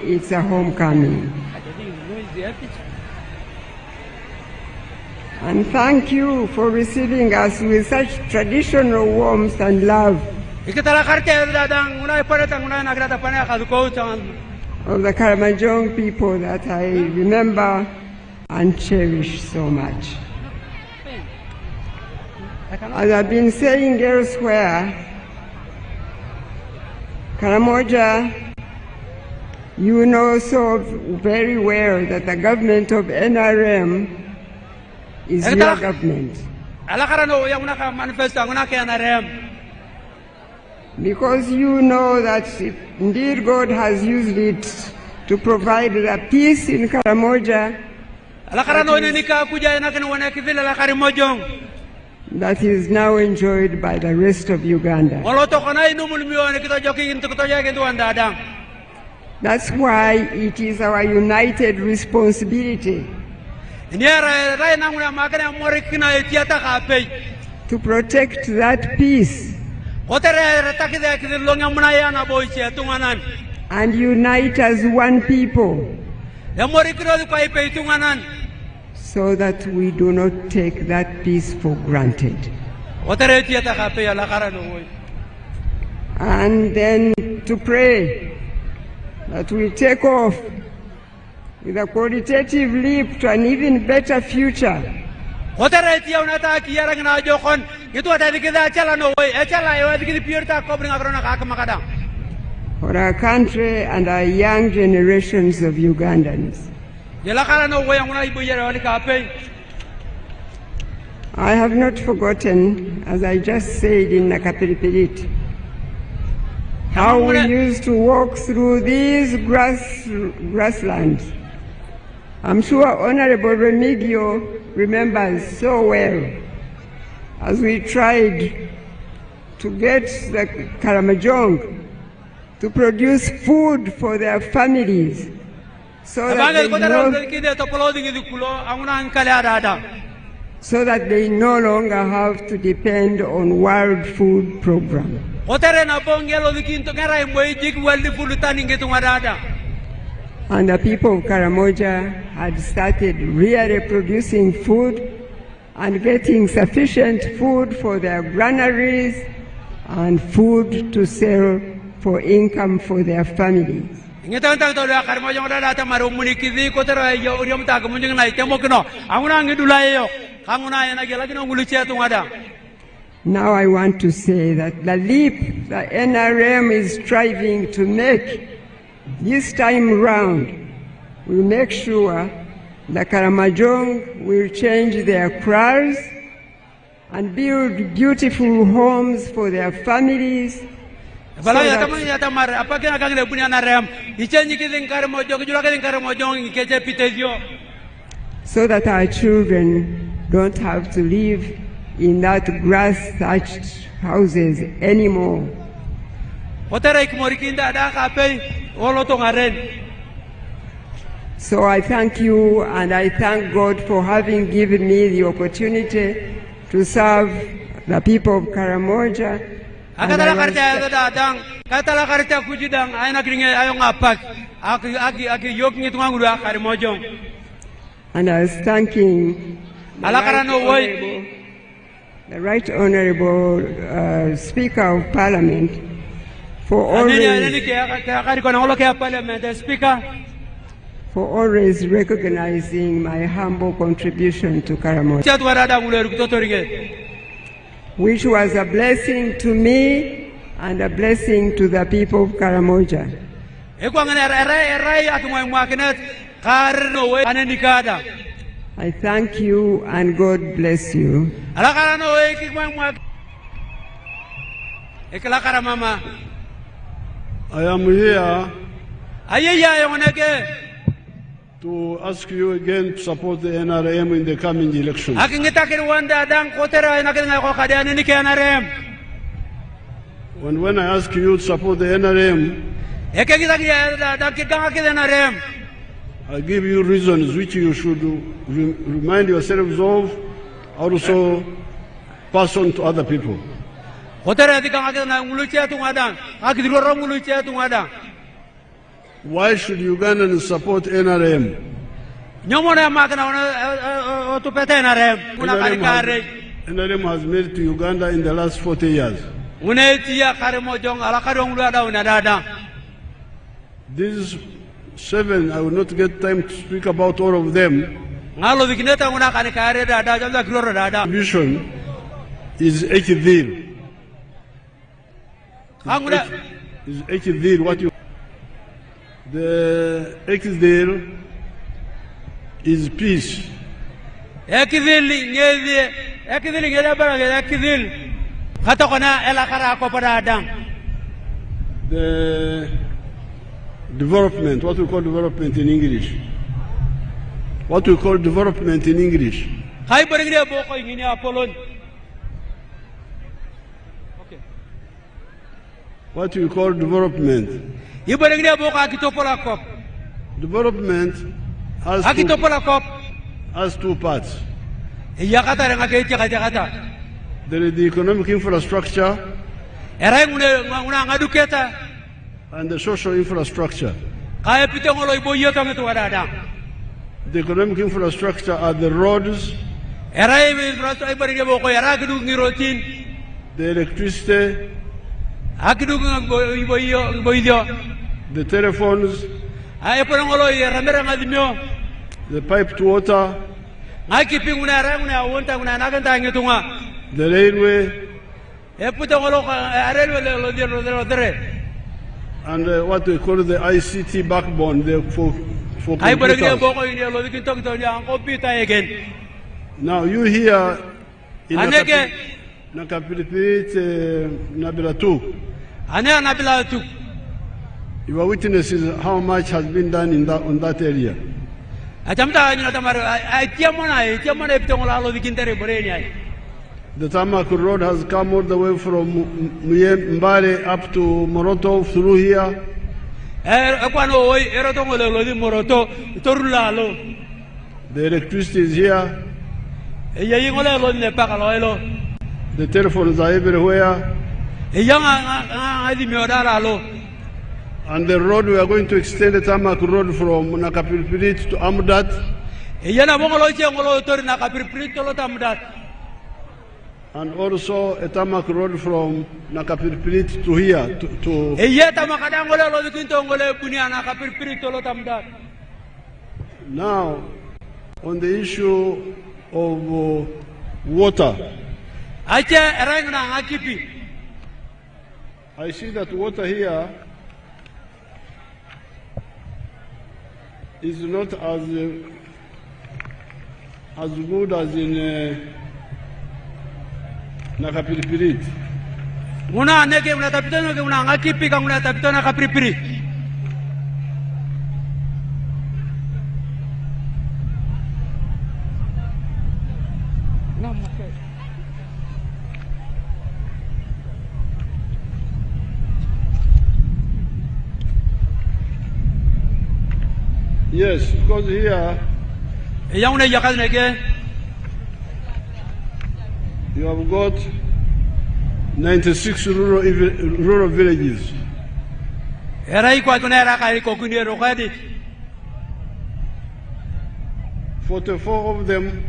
it's a homecoming. And thank you for receiving us with such traditional warmth and love of the Karamojong people that I remember and cherish so much. As I've been saying elsewhere, Karamoja, you know so very well that the government of NRM is your government. Because you know that indeed God has used it to provide the peace in Karamoja that is now enjoyed by the rest of Uganda. That's why it is our united responsibility to protect that peace and unite as one people so that we do not take that peace for granted. And then to pray that we take off with a qualitative leap to an even better future. For our country and our young generations of Ugandans. I have not forgotten, as I just said in Nakapiripirit, how we used to walk through these grasslands. I'm sure Honorable Remigio remembers so well, as we tried to get the Karamojong to produce food for their families so that they no longer have to depend on World Food Program. And the people of Karamoja had started really producing food and getting sufficient food for their granaries and food to sell for income for their families. Now I want to say that the leap the NRM is striving to make this time round will make sure the Karamojong will change their kraals and build beautiful homes for their families so that our children don't have to live in that grass-thatched houses anymore. So I thank you, and I thank God for having given me the opportunity to serve the people of Karamoja. And I was thanking the Right Honorable Speaker of Parliament for always recognizing my humble contribution to Karamoja, which was a blessing to me and a blessing to the people of Karamoja. I thank you and God bless you. I am here to ask you again to support the NRM in the coming elections. When I ask you to support the NRM, I give you reasons which you should remind yourselves of, also pass on to other people. Why should Ugandans support NRM? NRM has made it to Uganda in the last 40 years. These 7, I will not get time to speak about all of them. Vision is Ekidil. Is Ekidil what you? The Ekidil is peace. The development, what we call development in English. What we call development in English. What we call development. Development has two parts. There is the economic infrastructure and the social infrastructure. The economic infrastructure are the roads, the electricity, the telephones, the piped water, the railway, and what we call the ICT backbone for computers. Now you hear in Nabilatuk, you are witnesses how much has been done on that area. The tarmac road has come all the way from Mbale up to Moroto through here. The electricity is here. The telephones are everywhere. And the road, we are going to extend the tarmac road from Nakapilpilit to Amudat. And also a tarmac road from Nakapilpilit to here. Now, on the issue of water, I see that water here is not as good as in Nakapilpilit. Yes, because here you have got 96 rural villages. 44 of them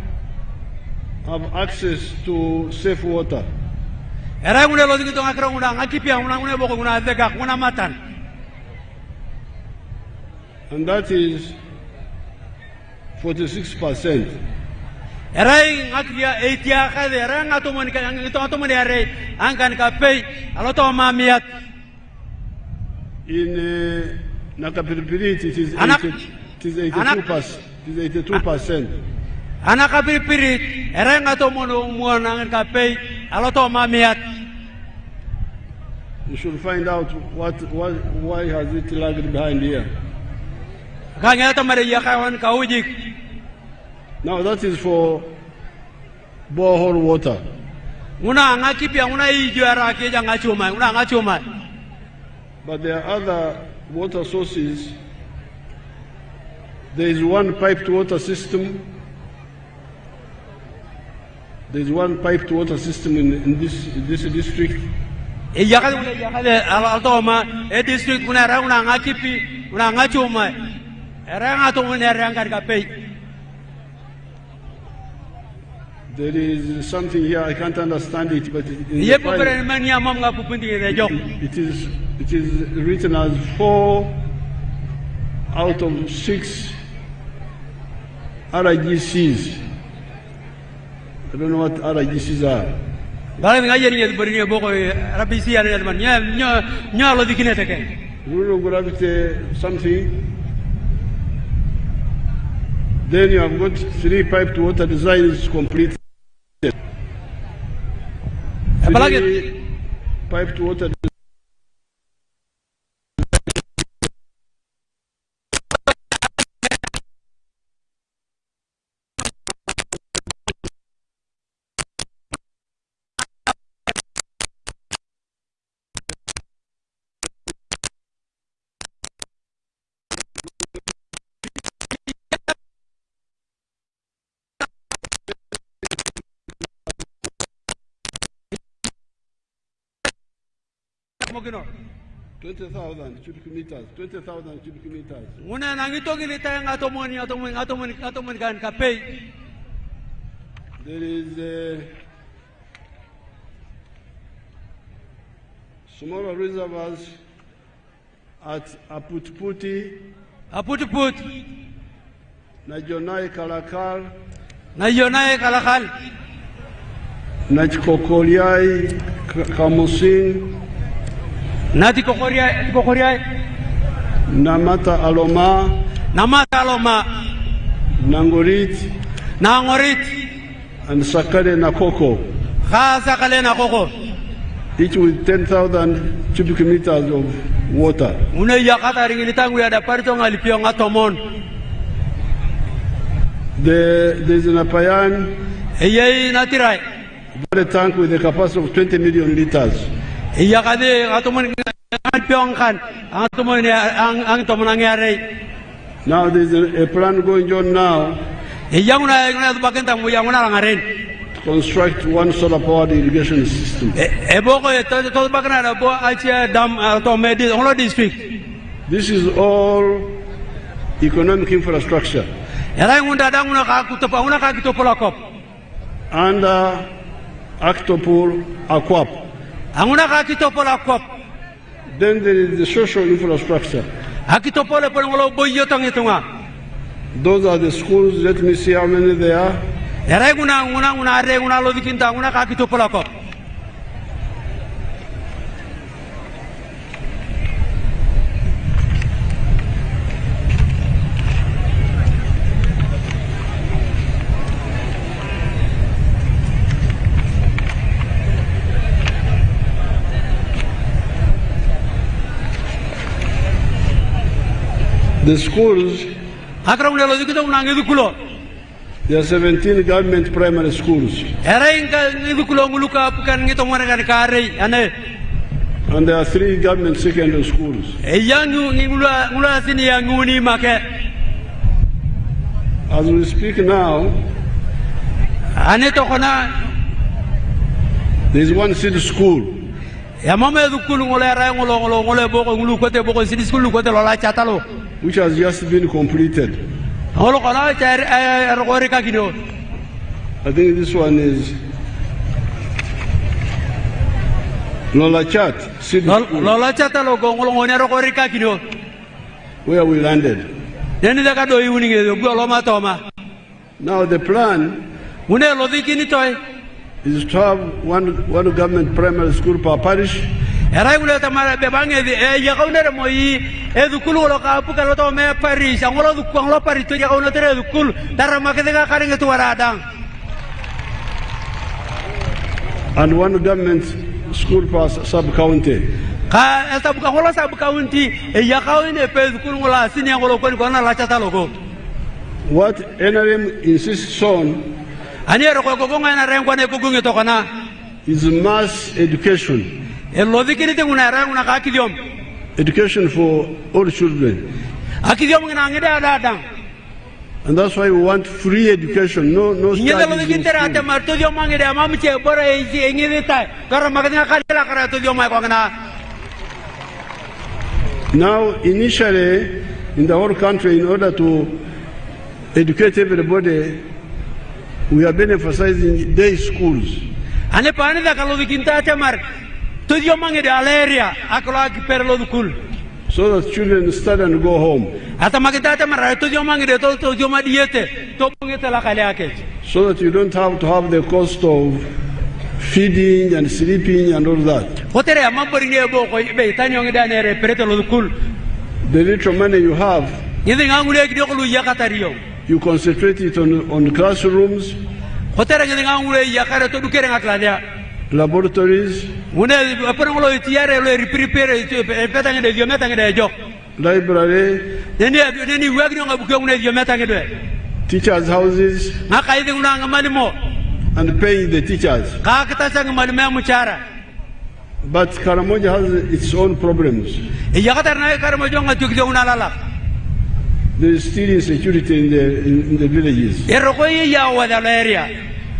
have access to safe water. And that is 46%. In Nakapilpilit, it is 82%. You should find out why has it lagged behind here. Now that is for borehole water. But there are other water sources. There is one piped water system. There is one piped water system in this district. Iyakale altoma district kuna rauna ngakipi una ngachuma ranga to mun ranga kapei. There is something here I can't understand it, but it is written as 4 out of 6 RIGCs. I don't know what RIGCs are. Rule of gravity something. Then you have got 3 pipe to water design is completed. 3 pipe to water design. Mogino 20,000 cubic meters. 20,000 cubic meters. Una nangitogi litang atomoni kan kapei. There is smaller reservoirs at Aputputi, Najonai Kalakal, Nachkokoliai, Kamusin, Nati Kokoriai, Namata Aloma, Nangorit, and Sakale Nakoko. Each with 10,000 cubic meters of water. There's an Apayan water tank with a capacity of 20 million liters. Now there's a plan going on now to construct one solar powered irrigation system. This is all economic infrastructure under Actopol Aquap. Then there is the social infrastructure. Those are the schools. Let me see how many there are. The schools, there are 17 government primary schools. And there are 3 government secondary schools. As we speak now, there is one city school. Which has just been completed. I think this one is Lolachat, where we landed. Now the plan is to have one government primary school per parish. And one government school per sub-county. What NRM insists on is mass education. Education for all children. And that's why we want free education, no studies in school. la kara to dioma ko ngana. Now, initially, in the whole country, in order to educate everybody, we have been emphasizing day schools. Ane pani da kalau dikinta temar to dioma ngede aleria akola ki perlo dukul. So that children study and go home. Ata magita temar to dioma ngede to dioma diete to ngete la kale ake. So that you don't have to have the cost of feeding and sleeping and all that. Hotere amambori nebo ko be tanyo ngede anere perete lo dukul. The little money you have, Yidi ngangule ki dokulu yakatariyo. you concentrate it on classrooms, Hotere ngede ngangule yakare to dukere ngatladia. laboratories, Une apana ngolo tiare lo prepare peta ngede diometa ngede jo. library, Neni wagni ngabuke ngede diometa ngede. teachers' houses, Ngaka yidi nganga malimo. and paying the teachers. Ka kita sang malimo muchara. But Karamoja has its own problems. Yakatar na karamo jonga tukde unalala. There is still insecurity in the villages. Eroko ya wada area.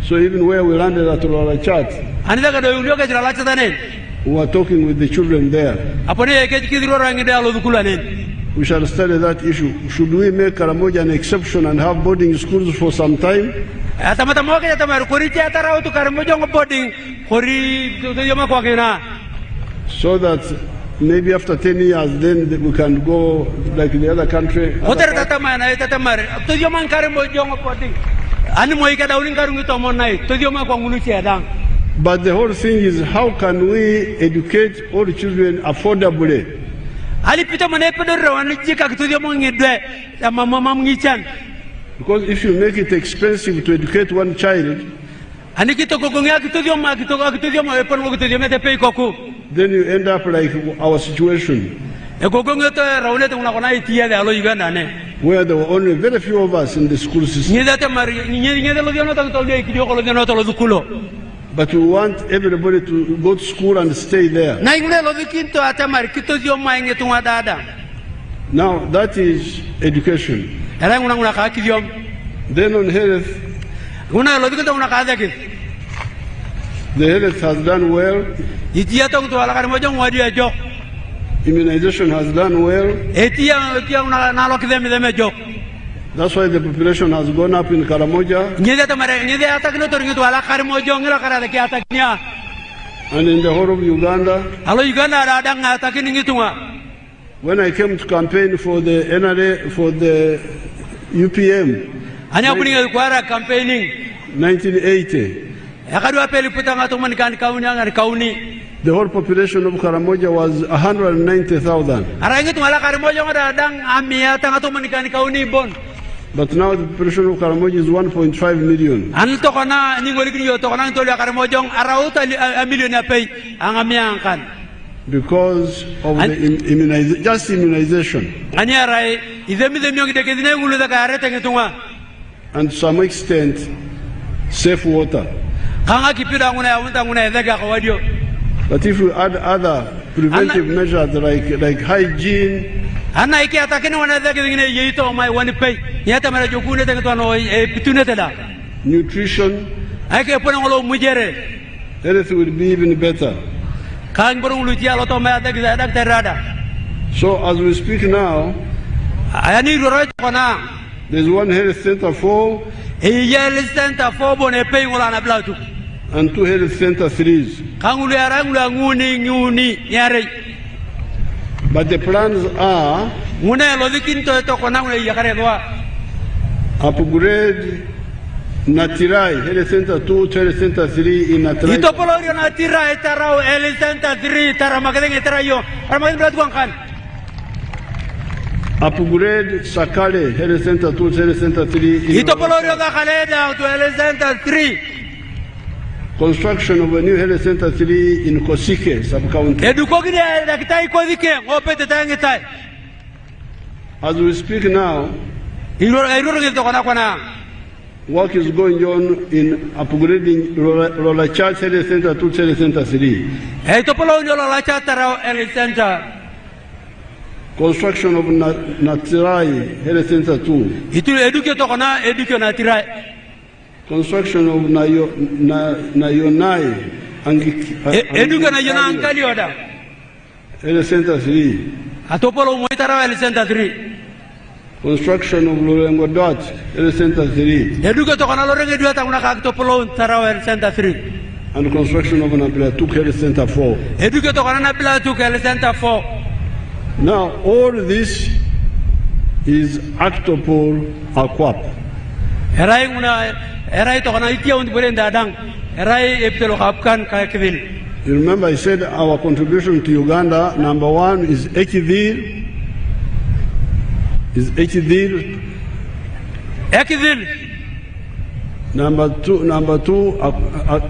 So even where we landed at Rolachat, Anida ka do ulioka jira lacha tanen. we were talking with the children there. Apone ke kidiro rangi de alo dukulanen. We shall study that issue. Should we make Karamoja an exception and have boarding schools for some time? Atamata mo ke tamar kori ti atara to karamo jonga boarding kori to yoma kwa kena. So that maybe after 10 years, then we can go like the other country. Hotel tatama na tatamar to yoma karamo jonga boarding. Ani mo ikada ulin karungi to mon nai to yoma kwa ngulu ti adang. But the whole thing is, how can we educate all the children affordably? Ali pita mane pedoro ani jika to yoma ngedwe mama ngichan. Because if you make it expensive to educate one child, Ani kito kogonga kito dioma epon mo kito dioma te pei koku. then you end up like our situation, E kogonga to raule te una kona itia de alo Uganda ne. where there were only very few of us in the school system. Ni date mari ni de lo diona to le kidio ko lo diona to lo dukulo. But we want everybody to go to school and stay there. Na ingule lo dikinto ata mari kito dioma inge tunga dada. Now, that is education. Era una ka kidio. Then on health, Una lo dikinto una ka dake. the health has done well. Itia to ala kar mo jong wadi ajo. Immunization has done well. Etia una na lo kideme de jo. That's why the population has gone up in Karamoja Ni de mari ni de ata kino to ringi ala kar mo jong la kara de ata nya. and in the whole of Uganda. Alo Uganda ada ngata kini ngitunga. When I came to campaign for the NRA, for the UPM, Anya kuninga kwara campaigning. 1980, Yakadu apeli putanga to man kan kauni ngar kauni. the whole population of Karamoja was 190,000. Arangi tu ala karimo jonga da dang amia tanga to man kan kauni bon. But now the population of Karamoja is 1.5 million. An to kana ningoli kini yo to kana to la karimo jong arauta a million apay ang amia kan. Because of the immunization. Anya rai idemi de nyongi de kedine ngulu da karete ngitunga. And to some extent, safe water. Kanga kipira nguna unta nguna edega kawadio. But if we add other preventive measures like hygiene, Ana iki atakini wana edega ngine yeito mai wani pay. Yata mara jokune te to no pitunete da. nutrition, Ake pona ngolo mujere. health will be even better. Kan burung lucia lo to mai edega dak terada. So as we speak now, Ani roro kona. there's one health center for Iyel center for bone pay ngola Nabilatuk. and two health center 3s. Kangulu arangula nguni yare. But the plans are Ngune lo dikinto to kona ngule yakare doa. upgrade Natirai, health center 2, health center 3 in Natirai. Ito polo yo na tira etarao el center 3 tara magadeng etarayo. Aramagadeng bladwan kan. Upgrade Sakale, health center 2, health center 3 in Ito polo yo da kaleda to el center 3. construction of a new health center 3 in Kosike sub-county. Eduko gine da kitai ko dike ngopete tangitai. As we speak now, Iro ngito kona. work is going on in upgrading Rola Church Health Center 2, Health Center 3. Ito polo yo la chatara el center. Construction of Natirai Health Center 2. Itu eduke to kona eduke na tira. Construction of Nayonai Eduka na yona ankali oda. El Center 3. Atopolo moitara el Center 3. Construction of Lorengo Dot, El Center 3. Eduka to kana Lorengo Dot una ka topolo tara el Center 3. And construction of Nabilatuk, El Center 4. Eduka to kana Nabilatuk el Center 4. Now all this is Actopol Aquap. Erai to kana itia und berenda dang. Erai eptelo kapkan ka kivil. You remember I said our contribution to Uganda, number 1 is Ekivil. Ekivil. Number two,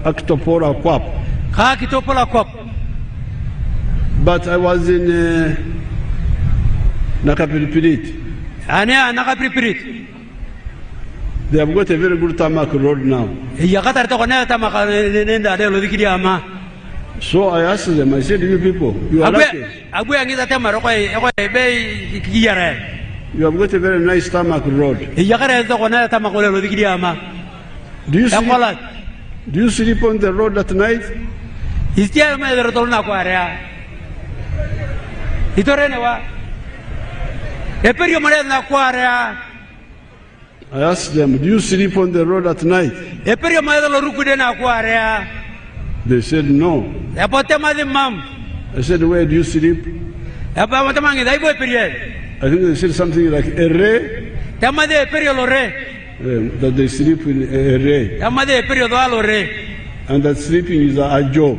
Actopol Aquap. Ka Actopol Aquap. But I was in Nakapiripirit. They have got a very good tarmac road now. So I asked them, I said, you people, you are lucky. You have got a very nice tarmac road. Do you sleep on the road at night? I asked them, do you sleep on the road at night? They said no. I said, where do you sleep? I think they said something like Erre. That they sleep in Erre. And that sleeping is Ajo.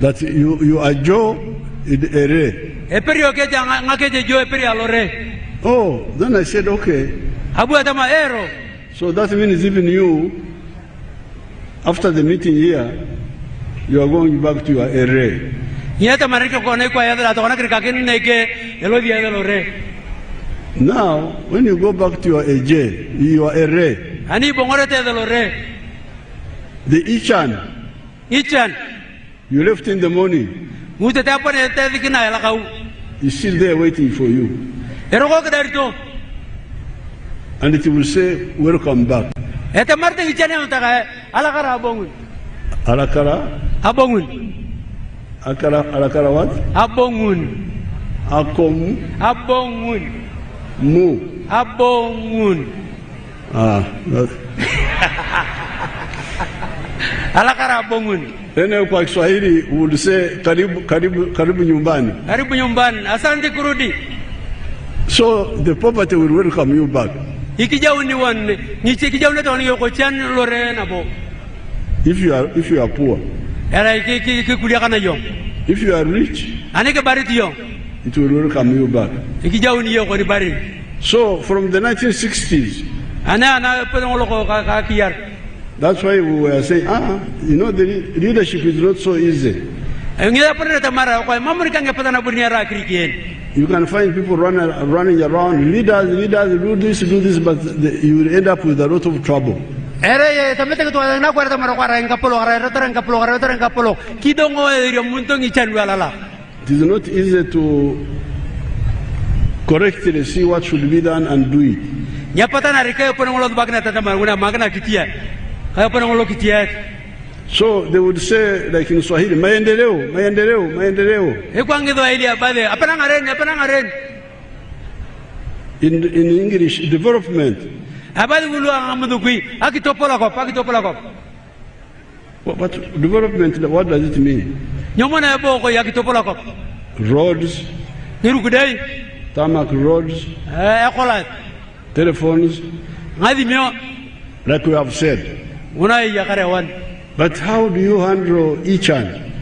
That you Ajo in Erre. Oh, then I said, okay. So that means even you, after the meeting here, you are going back to your array. Now, when you go back to your array, the Ichan, you left in the morning, is still there waiting for you. And it will say, welcome back. Alakara? Alakara what? Abongun. Akom? Abongun. Mu? Abongun. Alakara abongun. Then kwa Kiswahili would say, karibu nyumbani. Karibu nyumbani. Asante kurudi. So the property will welcome you back. If you are poor, if you are rich, it will welcome you back. So from the 1960s, that's why we were saying, you know, the leadership is not so easy. You can find people running around, leaders do this, but you will end up with a lot of trouble. It is not easy to correctly see what should be done and do it. So they would say, like in Swahili, maendeleo, maendeleo, maendeleo. In English, development. But development, what does it mean? Roads, tarmac roads, telephones, like we have said. But how do you handle each one?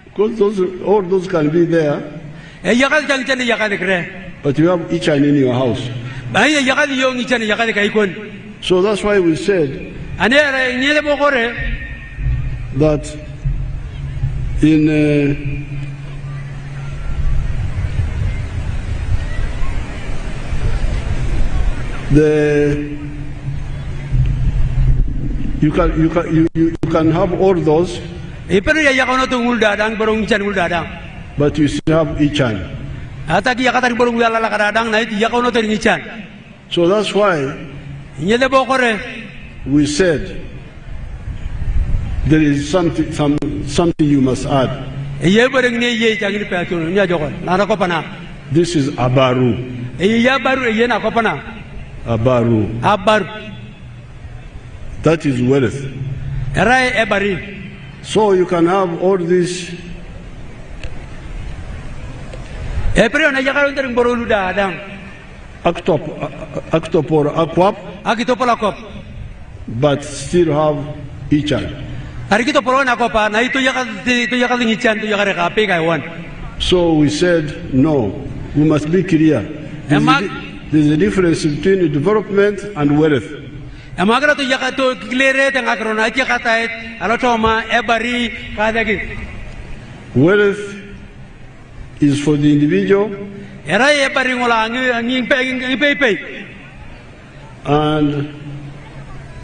Because all those can be there, but you have each one in your house. So that's why we said that in you can have all those, but you still have each one. So that's why we said there is something you must add. This is Abaru. Abaru. That is wealth. So you can have all this. Octopor aquap, but still have each other. So we said, no, we must be clear. There's a difference between development and wealth. Wealth is for the individual, and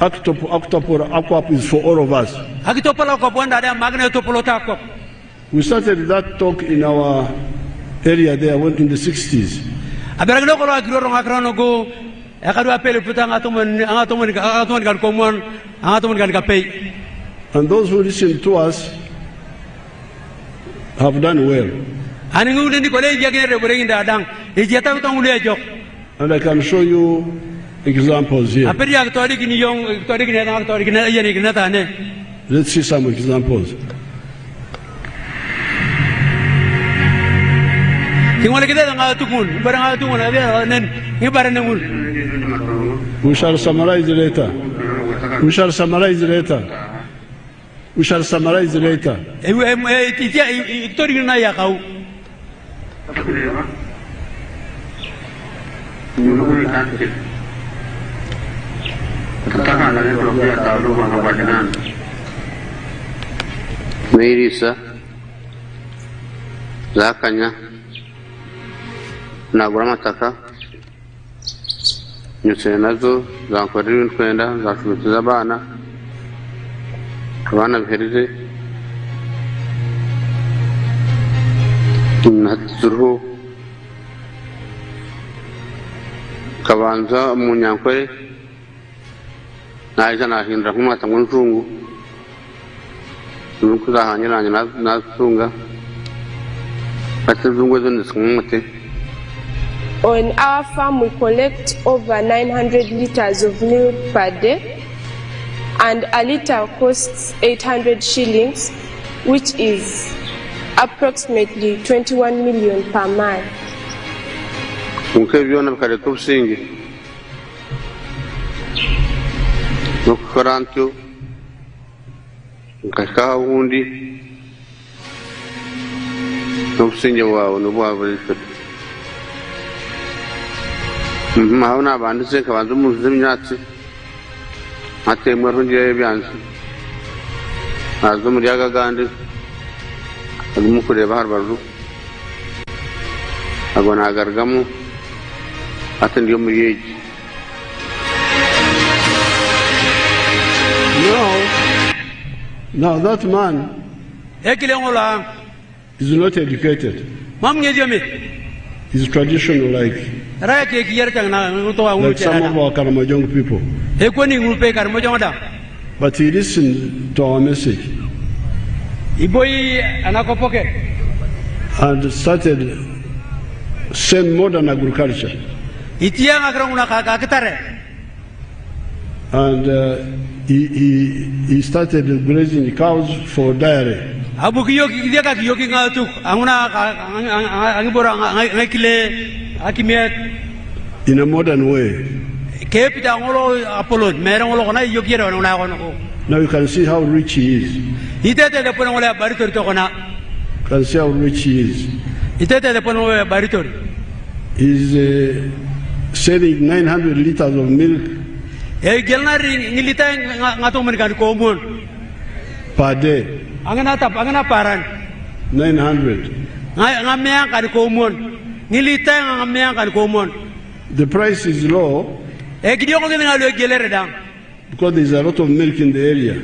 octopor aquap is for all of us. We started that talk in our area there in the 60s. And those who listen to us have done well. And I can show you examples here. Let's see some examples. We shall summarize later. We shall summarize later. We shall summarize later. Mirisa Zakanya Nagura Mataka Nusenazo Zankorin Kwenda Zabana Kabana Herize Natsuru Kavanza Munyankwe Naizana Hindra Matangungu Nasunga On our farm, we collect over 900 liters of milk per day, and a liter costs 800 shillings, which is approximately 21 million per month. Mauna bandise kabandu Muslim nyati ate mwarunje byansi azum ryaga gandi agumu kureba harbaru agona gargamu ate ndiyo muyeji. Now that man is not educated. He's traditional like some of our Karamojong people. But he listened to our message and started same modern agriculture. And he started grazing cows for dairy. In a modern way. Now you can see how rich he is. You can see how rich he is. He's selling 900 liters of milk per day. 900. The price is low because there's a lot of milk in the area.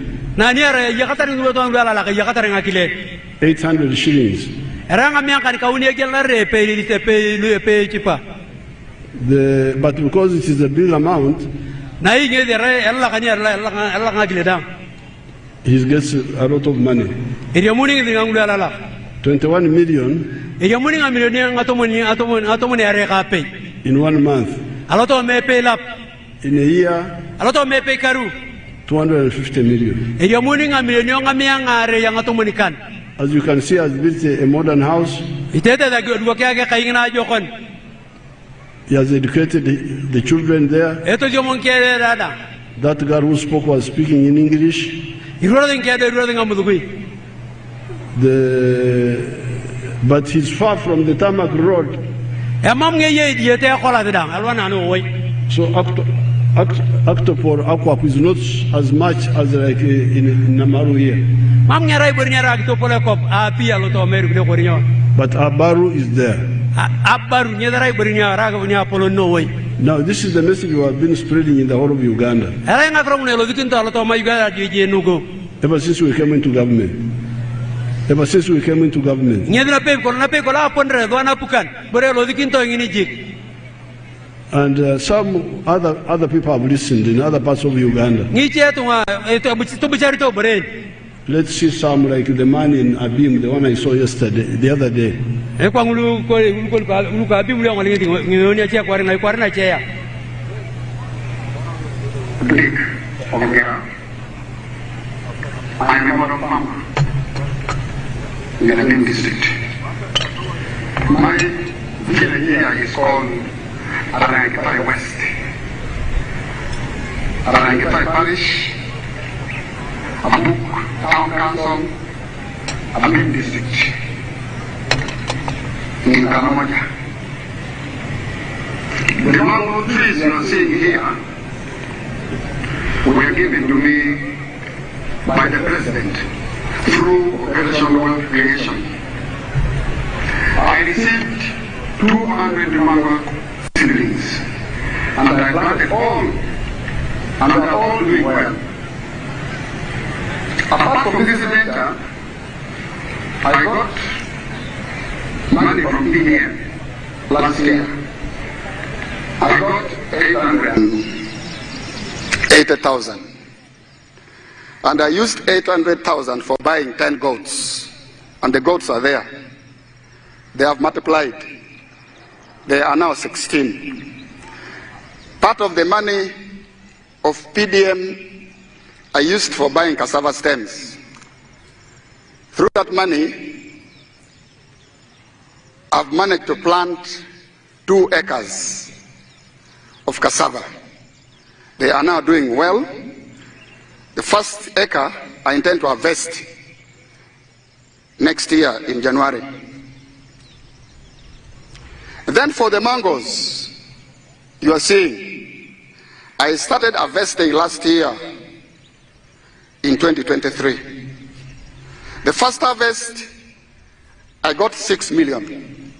800 shillings. But because it is a big amount, he gets a lot of money. 21 million in 1 month. In a year, 250 million. As you can see, has built a modern house. He has educated the children there. That girl who spoke was speaking in English. But he's far from the tarmac road. So Octopor Aquap is not as much as like in Namaru here. But Abaru is there. Now this is the message we have been spreading in the whole of Uganda. Ever since we came into government. And some other people have listened in other parts of Uganda. Let's see some, like the man in Abim, the one I saw yesterday, the other day. I am a member of Mama in the Abim district. My village here is called Arikuronda West. Arikuronda Parish, Abuk Town Council, Abim District, in Kanamaja. The mango trees you are seeing here were given to me by the President through Operation Wealth Creation. I received 200 mango seedlings, and I planted all, and they are all doing well. Apart from this data, I got money from PDM last year. I got 880,000. And I used 800,000 for buying 10 goats. And the goats are there. They have multiplied. They are now 16. Part of the money of PDM I used for buying cassava stems. Through that money, I've managed to plant 2 acres of cassava. They are now doing well. The first acre I intend to harvest next year in January. Then for the mangoes, you are seeing, I started harvesting last year in 2023. The first harvest, I got 6 million.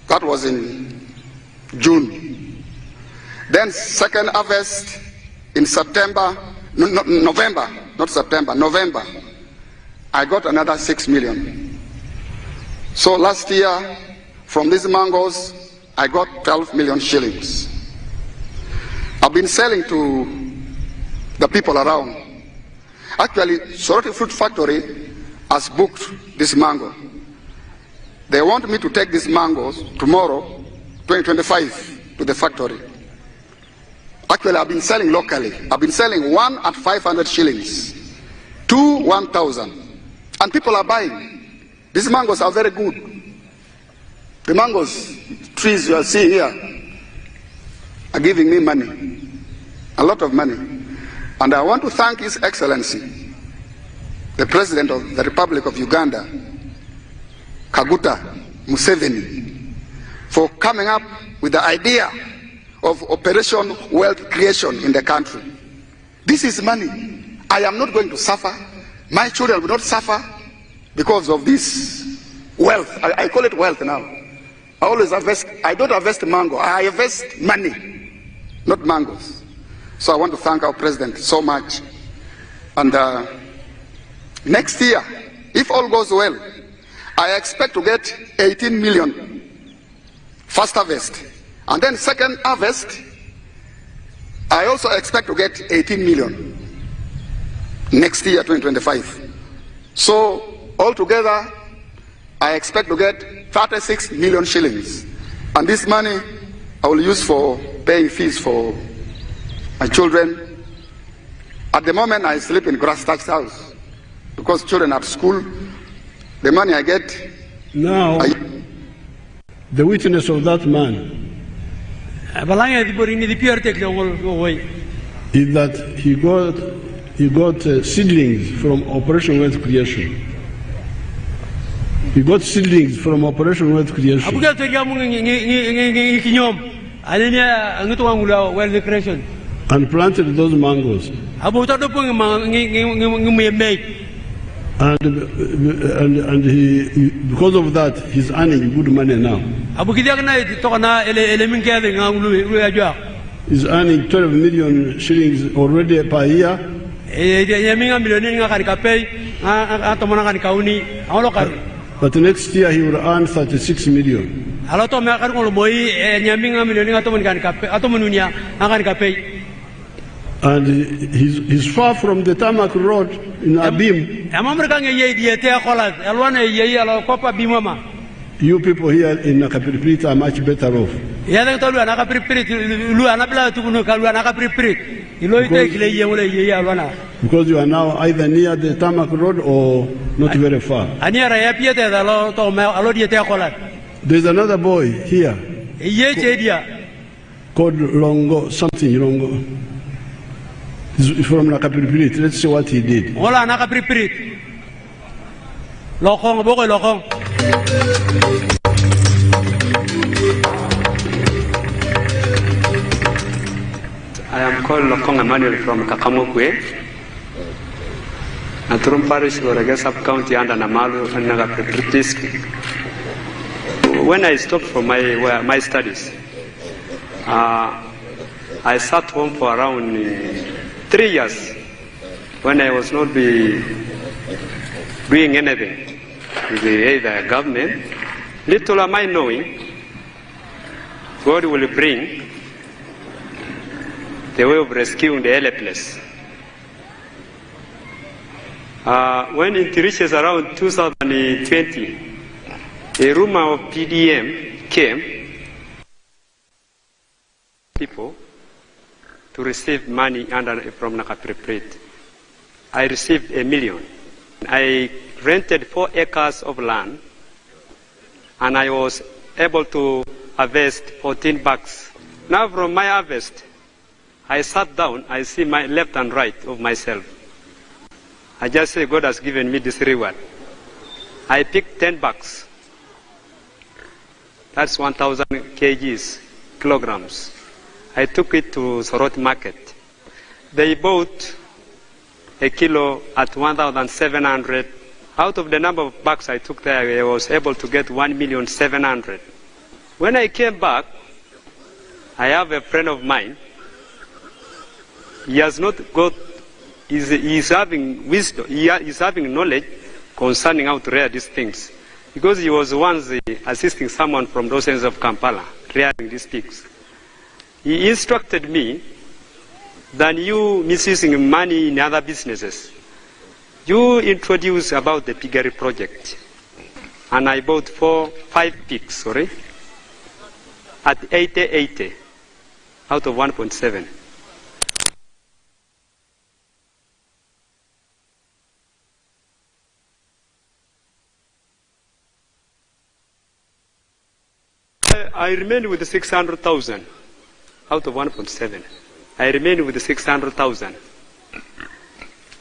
That was in June. Then second harvest in November, not September, November, I got another 6 million. So last year, from these mangoes, I got 12 million shillings. I've been selling to the people around. Actually, Soroti Fruit Factory has booked this mango. They want me to take these mangoes tomorrow, 2025, to the factory. Actually, I've been selling locally. I've been selling 1 at 500 shillings, 2 1,000, and people are buying. These mangoes are very good. The mangoes trees you are seeing here are giving me money, a lot of money. And I want to thank His Excellency, the President of the Republic of Uganda, Kaguta Museveni, for coming up with the idea of Operation Wealth Creation in the country. This is money. I am not going to suffer. My children will not suffer because of this wealth. I call it wealth now. I always harvest. I don't harvest mango. I harvest money, not mangoes. So I want to thank our President so much. And next year, if all goes well, I expect to get 18 million first harvest. And then second harvest, I also expect to get 18 million next year, 2025. So altogether, I expect to get 36 million shillings. And this money I will use for paying fees for my children. At the moment, I sleep in grass-thatched house because children are at school. The money I get... Now, the witness of that man is that he got seedlings from Operation Wealth Creation. He got seedlings from Operation Wealth Creation. And planted those mangoes. And he, because of that, he's earning good money now. He's earning 12 million shillings already per year. But next year he will earn 36 million. And he's far from the tarmac road in Abim. You people here in Nakapiripirita are much better off. Because you are now either near the tarmac road or not very far. There's another boy here called Longo, something Longo. He's from Nakapiripirita. Let's see what he did. I am called Lokong Emmanuel from Kakamukwe, Naturum Parish, Gorega Sub-County under Namalu and Nakapiripirita District. When I stopped from my studies, I sat home for around 3 years when I was not doing anything with either government. Little am I knowing, God will bring the way of rescuing the helpless. When it reaches around 2020, a rumor of PDM came, people to receive money from Nakapiripirita. I received $1 million. I rented 4 acres of land, and I was able to harvest 14 bags. Now from my harvest, I sat down, I see my left and right of myself. I just say, God has given me this reward. I picked 10 bags. That's 1,000 kilograms. I took it to Sorot Market. They bought a kilo at 1,700. Out of the number of bags I took there, I was able to get 1,700,000. When I came back, I have a friend of mine. He has not got, he's having wisdom, he's having knowledge concerning how to rear these things. Because he was once assisting someone from those ends of Kampala, rearing these pigs. He instructed me, than you misusing money in other businesses, you introduce about the piggery project. And I bought 5 pigs, at 80 out of 1.7. I remained with the 600,000 out of 1.7. I remained with the 600,000.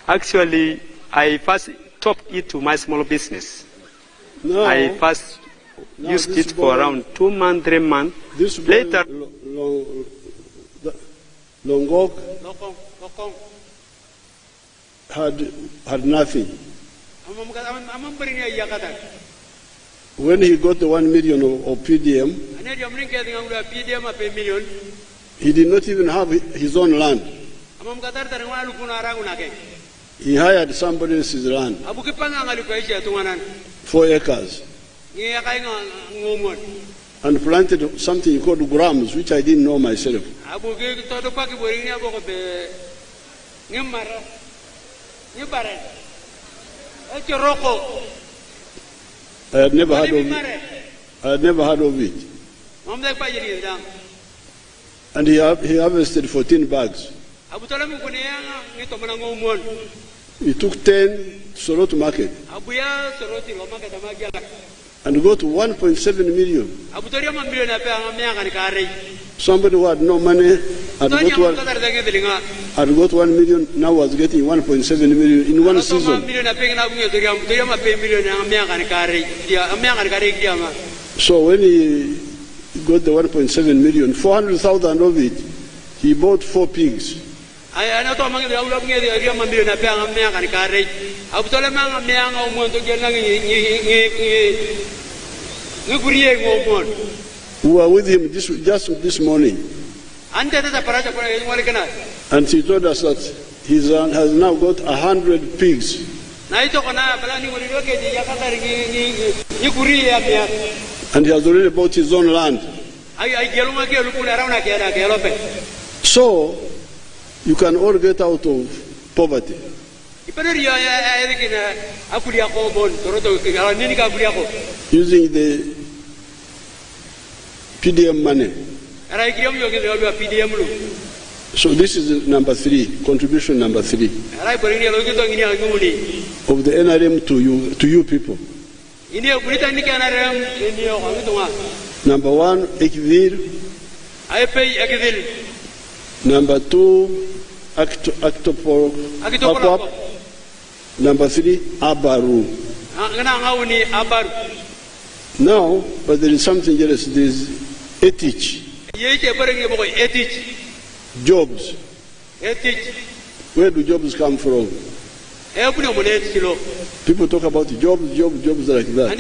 Actually, I first topped it to my small business. No, I first used it for around 2 months, 3 months. This later, Longok had nothing. When he got the 1 million of PDM, he did not even have his own land. He hired somebody else's land, 4 acres. and planted something called grams, which I didn't know myself. I had never heard of it. And he harvested 14 bags. He took 10 to Sorot market and got 1.7 million. Somebody who had no money had got 1 million, now was getting 1.7 million in one season. So when he got the 1.7 million, 400,000 of it, he bought 4 pigs. We were with him just this morning. And he told us that he has now got 100 pigs. And he has already bought his own land. So, you can all get out of poverty. Using the PDM money. So this is number 3, contribution number 3 of the NRM to you people. Number 1, Ekvir. Number 2, Actopor. Number 3, Abaru. Now, but there is something else. There is Etich. Jobs. Where do jobs come from? People talk about jobs like that.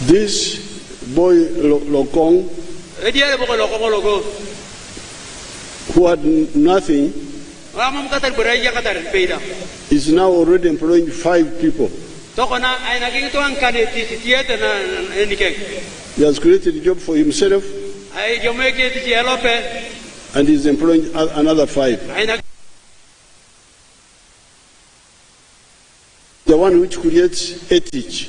This boy Lokong, who had nothing, is now already employing 5 people. He has created a job for himself and is employing another 5. The one which creates ethics.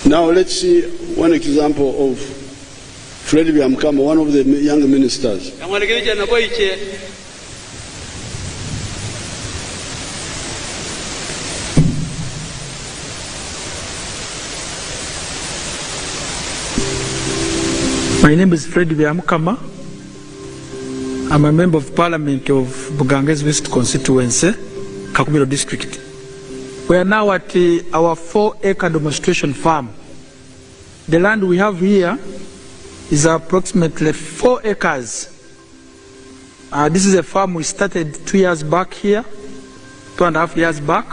Now let's see one example of Fred Biamkama, one of the young ministers. My name is Fred Biamkama. I'm a member of Parliament of Buganges West Constituency, Kakubiro District. We are now at our 4-acre demonstration farm. The land we have here is approximately 4 acres. This is a farm we started 2 years back here, 2.5 years back.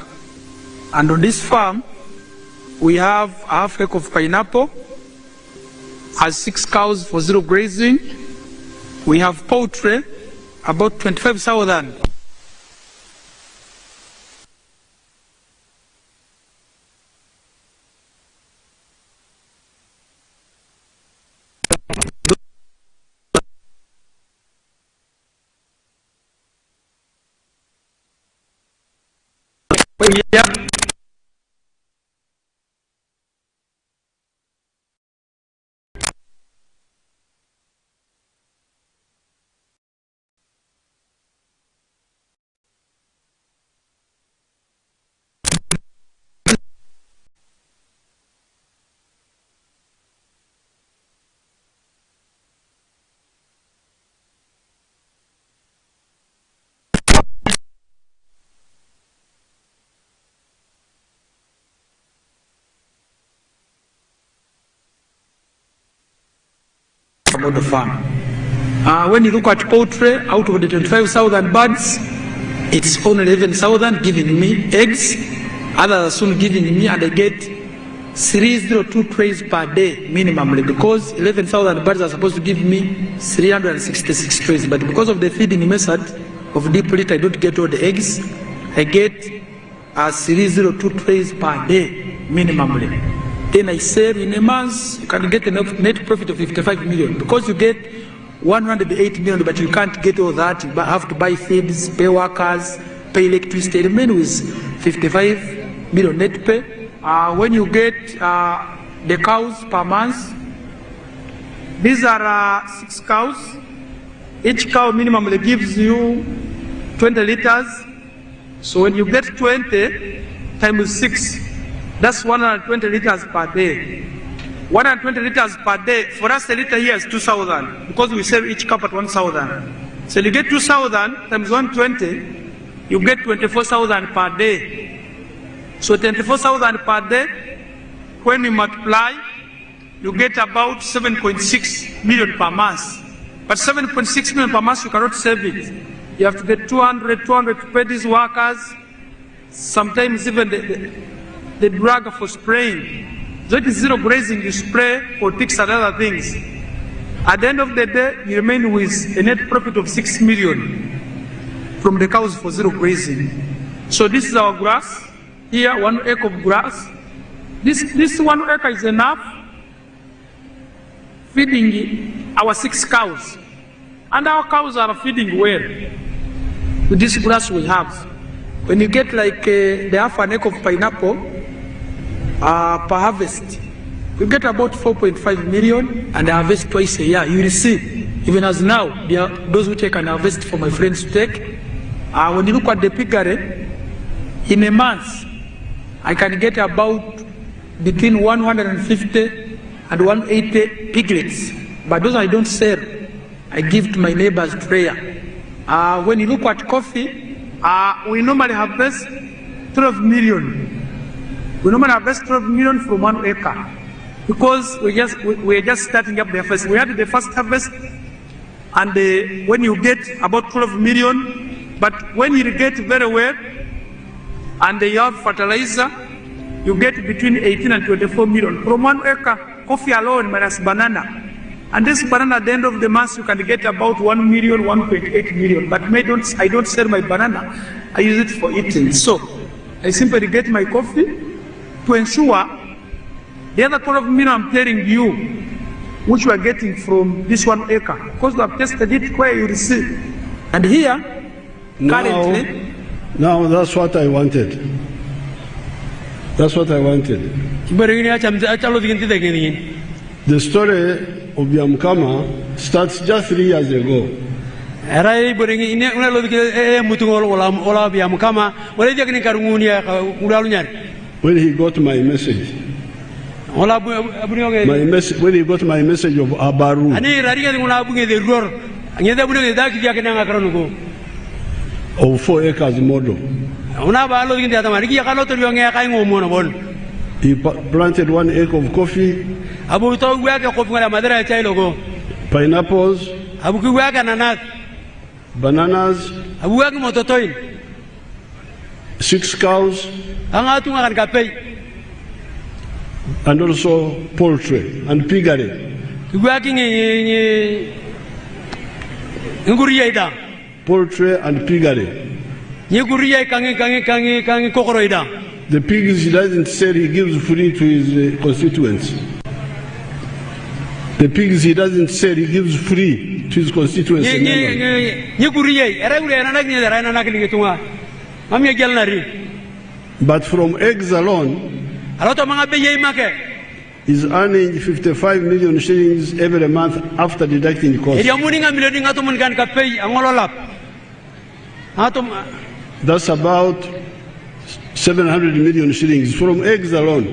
And on this farm, we have a half acre of pineapple, has 6 cows for 0 grazing. We have poultry, about 25,000. About the farm. When you look at poultry, out of the 25,000 birds, it's only 11,000 giving me eggs. Others are soon giving me, and I get 302 trays per day minimally, because 11,000 birds are supposed to give me 366 trays. But because of the feeding method, of deep litter. I don't get all the eggs. I get 302 trays per day minimally. Then I sell in a month. You can get a net profit of 55 million because you get 108 million, but you can't get all that. You have to buy feeds, pay workers, pay electricity. Remain with 55 million net pay. When you get the cows per month, these are 6 cows. Each cow minimally gives you 20 liters. So when you get 20 times 6, that's 120 liters per day. 120 liters per day. For us, a liter here is 2,000 because we sell each cup at 1,000. So you get 2,000 times 120, you get 24,000 per day. So 24,000 per day, when you multiply, you get about 7.6 million per month. But 7.6 million per month, you cannot save it. You have to get 200 to pay these workers, sometimes even the drug for spraying. So it is zero grazing, you spray for ticks and other things. At the end of the day, you remain with a net profit of 6 million from the cows for zero grazing. So this is our grass. Here, 1 acre of grass. This 1 acre is enough feeding our 6 cows. And our cows are feeding well with this grass we have. When you get like the half an acre of pineapple per harvest, you get about 4.5 million and I harvest twice a year. You will see, even as now, there are those who take and harvest for my friends to take. When you look at the piggery, in a month, I can get about between 150 and 180 piglets. But those I don't sell. I give to my neighbors to prayer. When you look at coffee, we normally harvest 12 million. We normally harvest 12 million from 1 acre because we're just starting up the first. We had the first harvest, and when you get about 12 million, but when you irrigate very well, and you have fertilizer, you get between 18 and 24 million from 1 acre. Coffee alone minus banana. And this banana at the end of the month, you can get about 1 million, 1.8 million. But I don't sell my banana. I use it for eating. So I simply get my coffee to ensure the other 12 million I'm telling you, which we are getting from this 1 acre. Because we have tested it where you receive. And here, currently... Now that's what I wanted. That's what I wanted. The story of Yamkama starts just 3 years ago. When he got my message. When he got my message of Abaru. Of 4 acres model. He planted 1 acre of coffee, pineapples, bananas, 6 cows, and also poultry and piggery. Poultry and piggery. The pigs he doesn't sell, he gives free to his constituents. The pigs he doesn't sell, he gives free to his constituents. But from eggs alone, he's earning 55 million shillings every month after deducting costs. That's about 700 million shillings from eggs alone.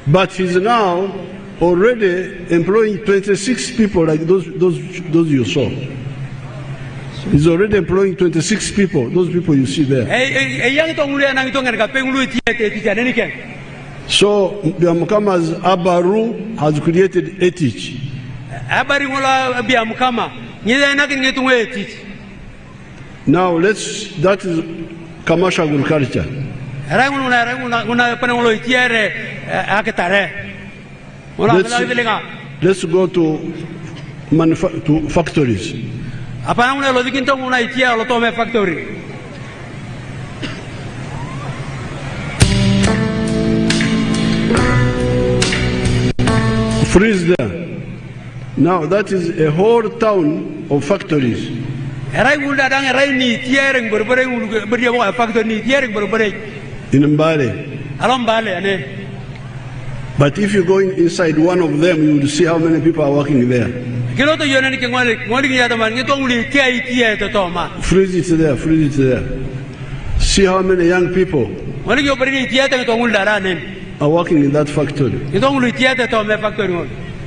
But he's now already employing 26 people like those you saw. He's already employing 26 people, those people you see there. So Biamukama's Abaru has created ethics. Now that is commercial agriculture. Let's go to factories. Freeze there. Now that is a whole town of factories. In Mbale. But if you go inside one of them, you will see how many people are working there. Freeze it there, freeze it there. See how many young people are working in that factory.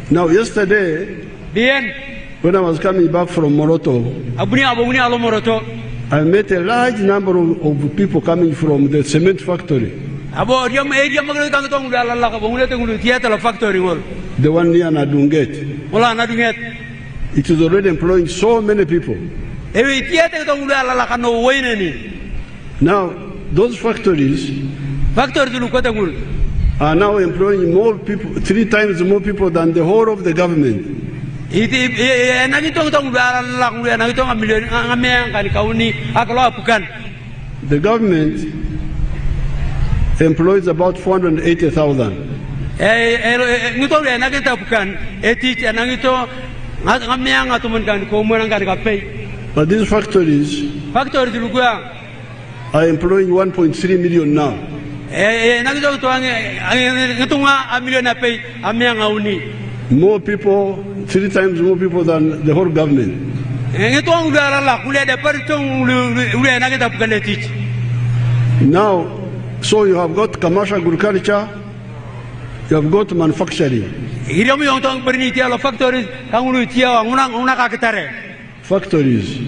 Now yesterday, when I was coming back from Moroto, I met a large number of people coming from the cement factory. The one near Nadunget. It is already employing so many people. Now, those factories are now employing more people, 3 times more people than the whole of the government. The government employs about 480,000. But these factories are employing 1.3 million now. More people, 3 times more people than the whole government. Now, so you have got commercial agriculture, you have got manufacturing. Factories.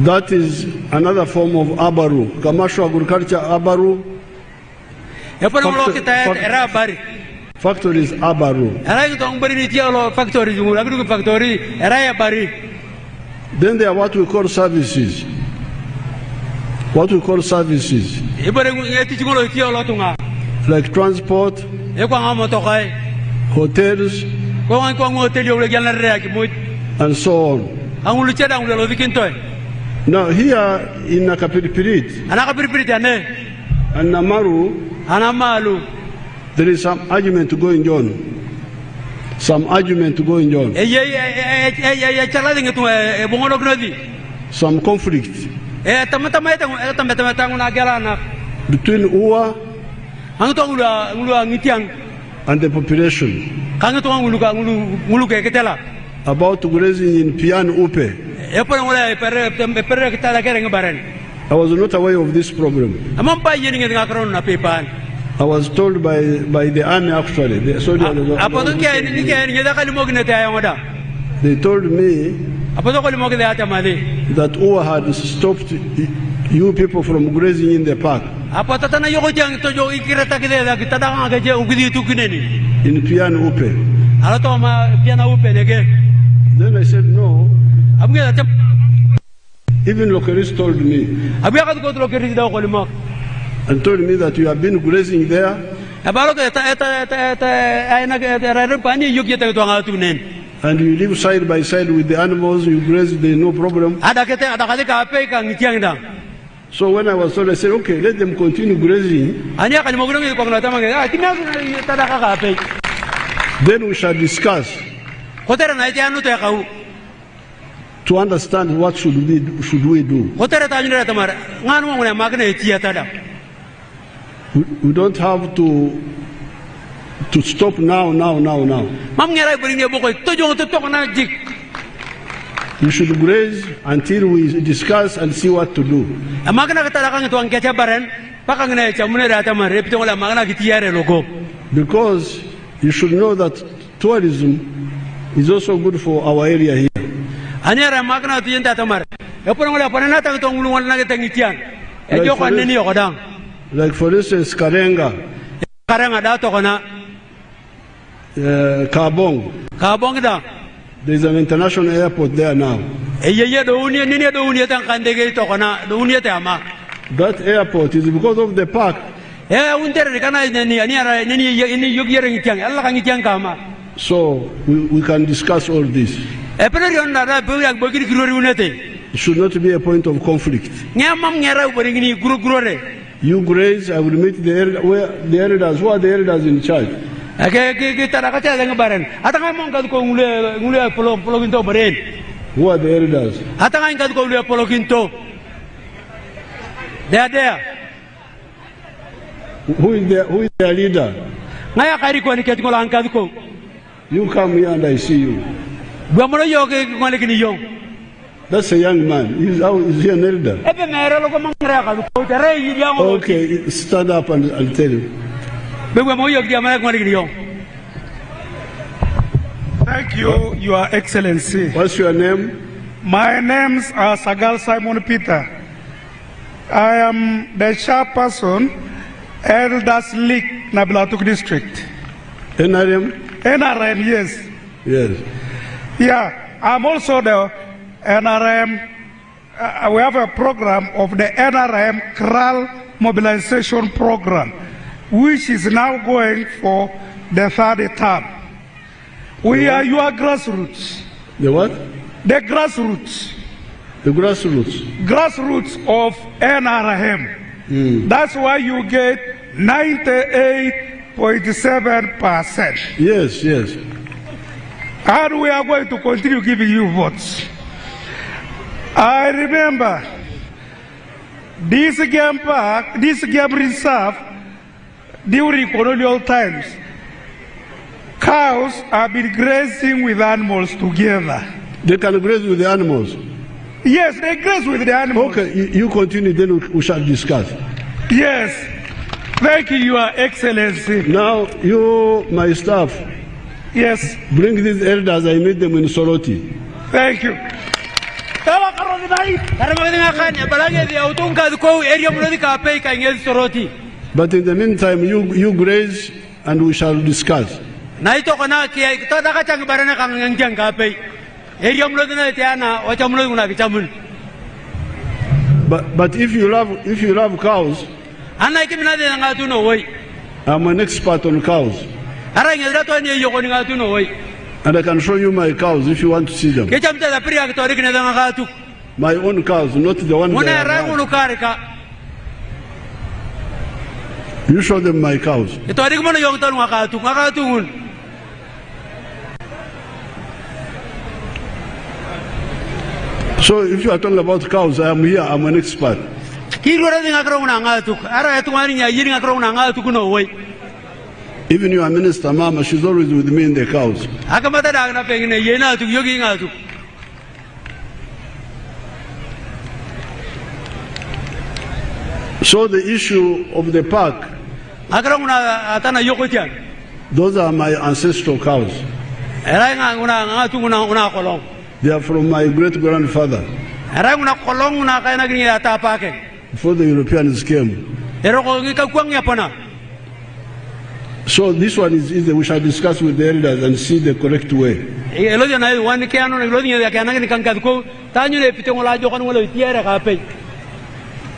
That is another form of abaru. Commercial agriculture abaru. Factories abaru. Then there are what we call services. What we call services. Like transport, hotels, and so on. Now here in Nakapiripirit and Namaru, there is some argument going on. Some argument going on. Some conflict between UWA and the population about grazing in Pian Upe. I was not aware of this problem. I was told by the army actually. They told me that UWA had stopped you people from grazing in the park. In Pian Upe. Then I said no. Even Lokeris told me. And told me that you have been grazing there. And you live side by side with the animals, you graze, there is no problem. So when I was told, I said, okay, let them continue grazing. Then we shall discuss to understand what should we do. We don't have to stop now. We should graze until we discuss and see what to do. Because you should know that tourism is also good for our area here. Like for instance, Karenga, Kabong. There is an international airport there now. That airport is because of the park. So we can discuss all this. It should not be a point of conflict. You graze, I will meet the elders. Who are the elders in charge? Who are the elders? They are there. Who is their leader? You come here and I see you. That's a young man. Is he an elder? Okay, stand up and tell him. Thank you, Your Excellency. What's your name? My name's Sagal Simon Peter. I am the chairperson, Elders League, Nabilatuk District. NRM? NRM, yes. Yes. Yeah, I'm also the NRM. We have a program of the NRM CRAL mobilization program, which is now going for the third term. We are your grassroots. The what? The grassroots. The grassroots. Grassroots of NRM. That's why you get 98.7%. Yes, yes. And we are going to continue giving you votes. I remember this game park, this game reserve, during colonial times, cows have been grazing with animals together. They can graze with the animals? Yes, they graze with the animals. Okay, you continue, then we shall discuss. Yes. Thank you, Your Excellency. Now, you, my staff. Yes. Bring these elders, I met them in Soroti. Thank you. But in the meantime, you graze and we shall discuss. But if you love cows, I'm an expert on cows. And I can show you my cows if you want to see them. My own cows, not the one that I have. You show them my cows. So if you are talking about cows, I am here, I'm an expert. Even your minister, Mama, she's always with me in the cows. So the issue of the park, those are my ancestral cows. They are from my great-grandfather. Before the Europeans came. So this one is easy. We shall discuss with the elders and see the correct way.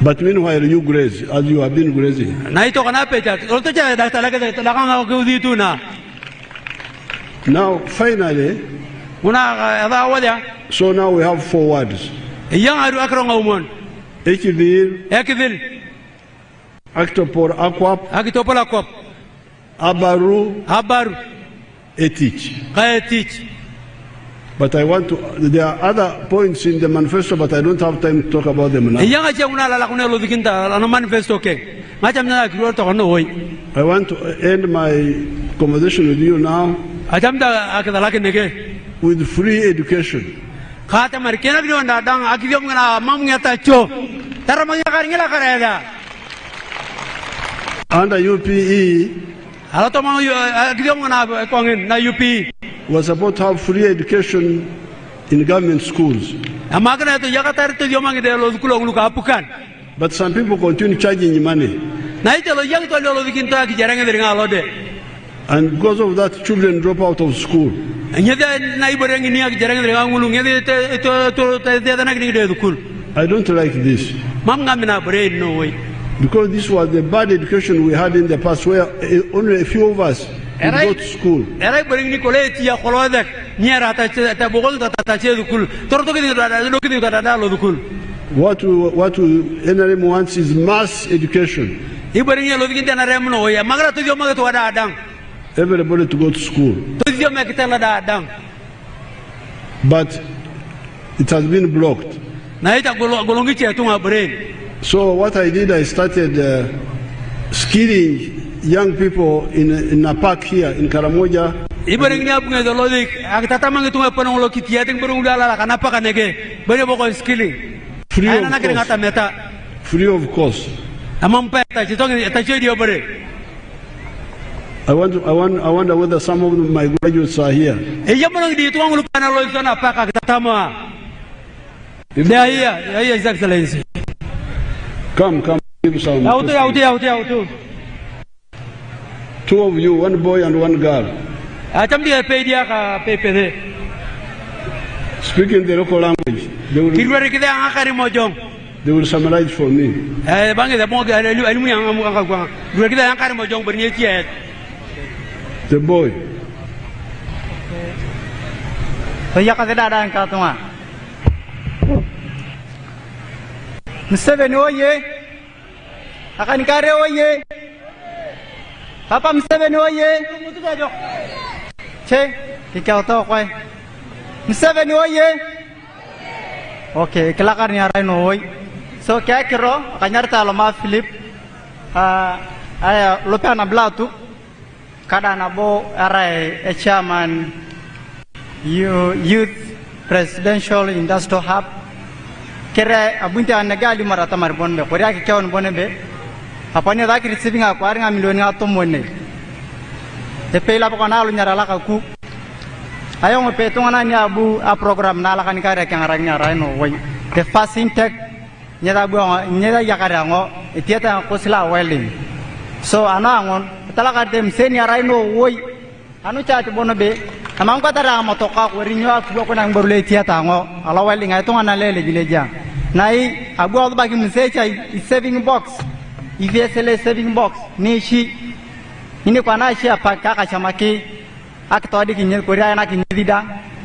But meanwhile, you graze as you have been grazing. Now, finally, so now we have 4 words. Ekivil, Actopor Aquap, Abaru, Etich. But I want to, there are other points in the manifesto, but I don't have time to talk about them now. I want to end my conversation with you now with free education. Under UPE, we're supposed to have free education in government schools. But some people continue charging money. And because of that, children drop out of school. I don't like this. Because this was the bad education we had in the past, where only a few of us would go to school. What NRM wants is mass education. Everybody to go to school. But it has been blocked. So what I did, I started skilling young people in a park here in Karamoja. Free of cost. I wonder whether some of my graduates are here. They are here, His Excellency. Come, give some. Out. Two of you, one boy and one girl. Speaking the local language. They will summarize for me. The boy. Museveni oye, akanikare oye, Papa Museveni oye, che, kikauto kwe, Museveni oye, okay, kelakar ni arai no oye, so kaya kiro, akanyarta aloma Philip, aya lope Nabilatuk, kada nabo arai chairman Youth Presidential Industrial Hub. Kere abunte anagali marata marbonbe korea ke kewon bonbe apanya da ki receiving a kwaringa milioni ngato monne te pela ko na lu nyara la ka ku ayo mo pe tongana ni abu a program na la kan kare kan ranya rai no way the first intake nyada bu nyada yakara ngo etiata ko sila welding so ana ngon talaka dem seni rai no way anu cha ti bonbe amang ko tara mo to ka ko rinyo ko nang borule etiata ngo ala welding ay tongana lele gileja Nai abu all bagi msecha saving box IVSL saving box nishi ini kwa na shi apa kaka chamaki akitodi kinyel korea na kinyida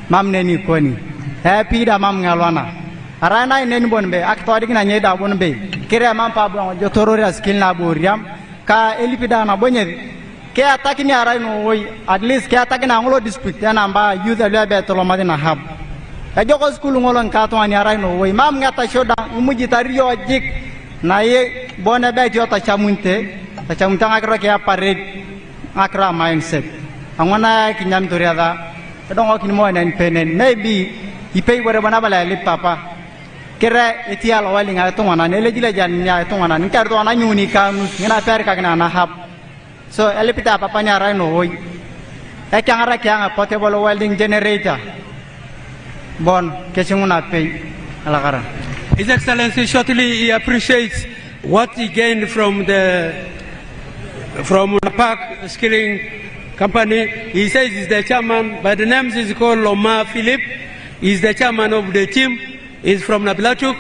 mamne ni koni happy da mam ngalwana arana neni bonbe akitodi kina nyeda bonbe kire mam pa bon jotorori skill na boriam ka elipida na bonye ke ataki ni arai no oi at least ke ataki na ngolo dispute na mba youth lebe to lomadi na hab Ejoko school ngolon kato ani arai no way mam ngata shoda umuji tario jik na ye bona be jota chamunte ngakro ke apare akra mindset angona kinyam turiada edongo kinmo en penen maybe ipei wore bana bala li papa kere etial wali nga to wana ne lejile jan nya to wana nkar to wana nyuni ka ngina per ka na hab so elipita papa nya arai no way e kyangara kyanga portable welding generator Bon, Keshimuna pay Alakara. His Excellency shortly he appreciates what he gained from the park skilling company. He says he's the chairman, by the names is called Loma Philip. He's the chairman of the team. He's from Nabilatuk.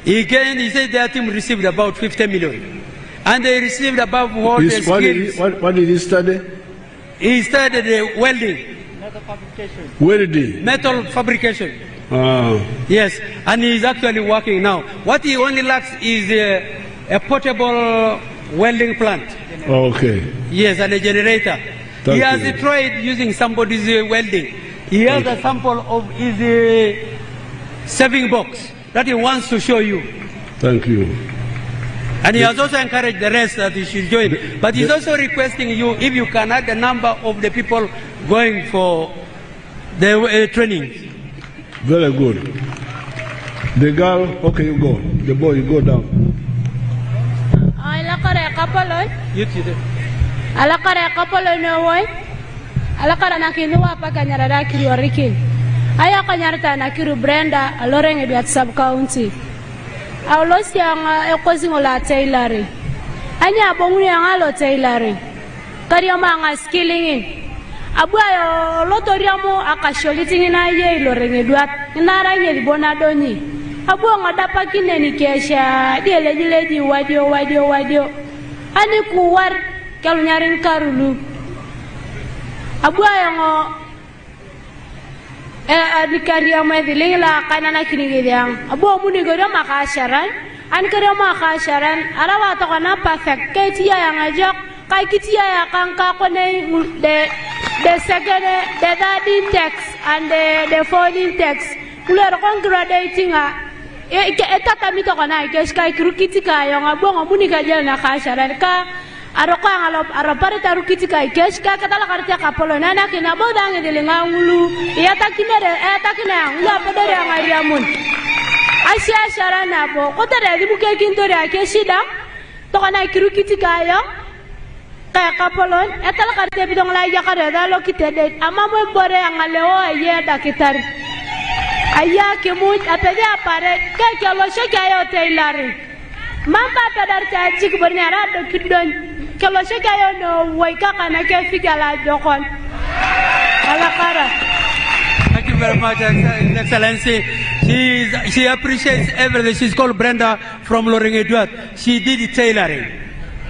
He said their team received about 50 million. And they received above all the skills. What did he study? He studied welding. Metal fabrication. Welding. Metal fabrication. Yes, and he's actually working now. What he only lacks is a portable welding plant. Okay. Yes, and a generator. He has tried using somebody's welding. He has a sample of his saving box that he wants to show you. Thank you. And he has also encouraged the rest that he should join. But he's also requesting you, if you can add the number of the people going for the training. Very good. The girl, okay, you go. The boy, you go down. Alakara kapalo. Alakara kapalo no way. Alakara nakini wapa kanyarada kiri warikin. Aya kanyarta nakiru Brenda alorenge biat sub county. Aulosi ang ekozi ngola tailari. Anya abonguni ang alo tailari. Kariama ang skilling in. Abu ayo lotoriamo akasholiting na ye ilorenge duat. Inara ye libona doni. Abu ngadapa kineni kesha dia leji wadio ani kuwar kalu nyaring karulu abu ayongo adikaria medhiling la kanana kinigediang abu amuni godo makasharan an kero makasharan arawa to kana perfect ketia yang ajak kai kitia ya kanka kone the second the third text and the fourth text kula kon graduating eta tamito kana keska kirukitika yang abu amuni kajal na kasharan ka aroko ngalo aropare tarukitika keska katala kartia kapolo nana kina bodang edelenga ngulu yata kinere eta kina ngula podere ngariamun asia sharana bo kotare dibuke kintori akeshida to kana kirukitika yo ka kapolon etala kartia bidong la yakare dalo kitede amamo bore ngaleo ye dakitar aya kemut apede apare ke lo sheke ayo tailari mamba pedar ta jik bornyara do kidon ke lo sheke ayo no waika kana ke figala dokon ala kara. Thank you very much, Excellency. She appreciates everything. She's called Brenda from Loring Edward. She did tailoring.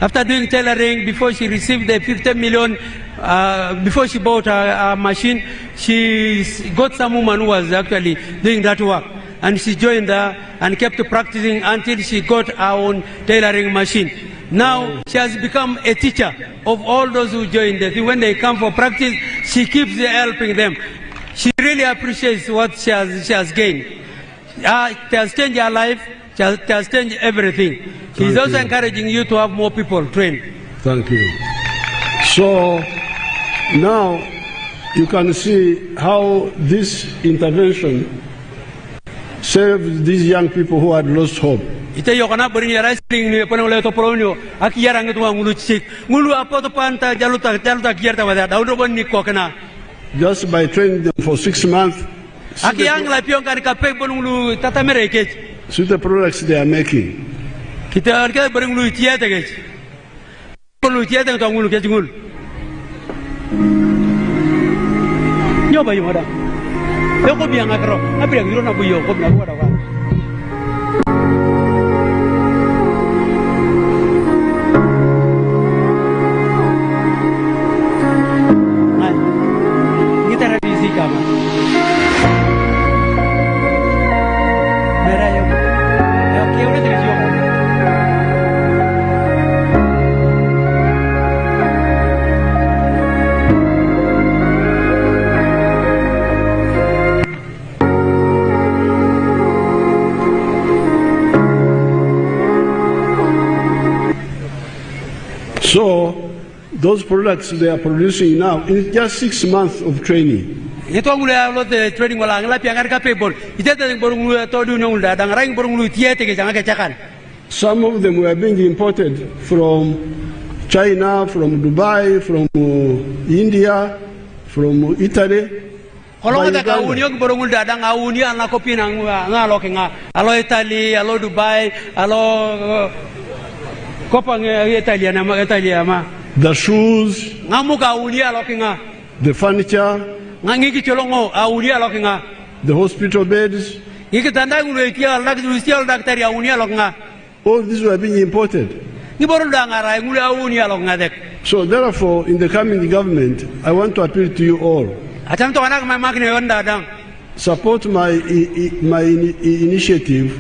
After doing tailoring, before she received the 50 million, before she bought a machine, she got some woman who was actually doing that work. And she joined her and kept practicing until she got her own tailoring machine. Now she has become a teacher of all those who joined her. When they come for practice, she keeps helping them. She really appreciates what she has gained. It has changed her life. It has changed everything. She's also encouraging you to have more people trained. Thank you. So now you can see how this intervention served these young people who had lost hope. Ite yokana beri ni wrestling ni pernah oleh toporonyo akiyarang itu ngulu cik ngulu apa tu panta jaluta kiyar tawada daudo bon ni kokana. Just by training them for 6 months. Akiyang lapion kan kapek bon ngulu tata mereke. See the products they are making. Kita arka beri ngulu tiada guys. Ngulu tiada tu ngulu kecil ngulu. Nyoba yung ada. Yo ko biang akro. Abi yang na buyo ko na buat apa. So those products they are producing now in just 6 months of training. Itu angula lot training wala angla piangar kape bor. Ite tadi borunglu to du ngula dang raing borunglu tiete ke jangan kecakan. Some of them were being imported from China, from Dubai, from India, from Italy. Kalau kita kau niok borongul dadang kau ni anak kopi nang ngalo kenga. Alo Italy, alo Dubai, alo kopang Italia nama Italia ma. The shoes. Ngamu kau ni alo kenga. The furniture. Ngangi kicolongo kau ni alo kenga. The hospital beds. Iki tanda ngulu kia lak rusial daktari kau ni alo kenga. All these were being imported. Ni boru dangara ngulu kau ni alo kenga dek. So therefore, in the coming government, I want to appeal to you all. Atam to anak mai makne onda dang. Support my initiative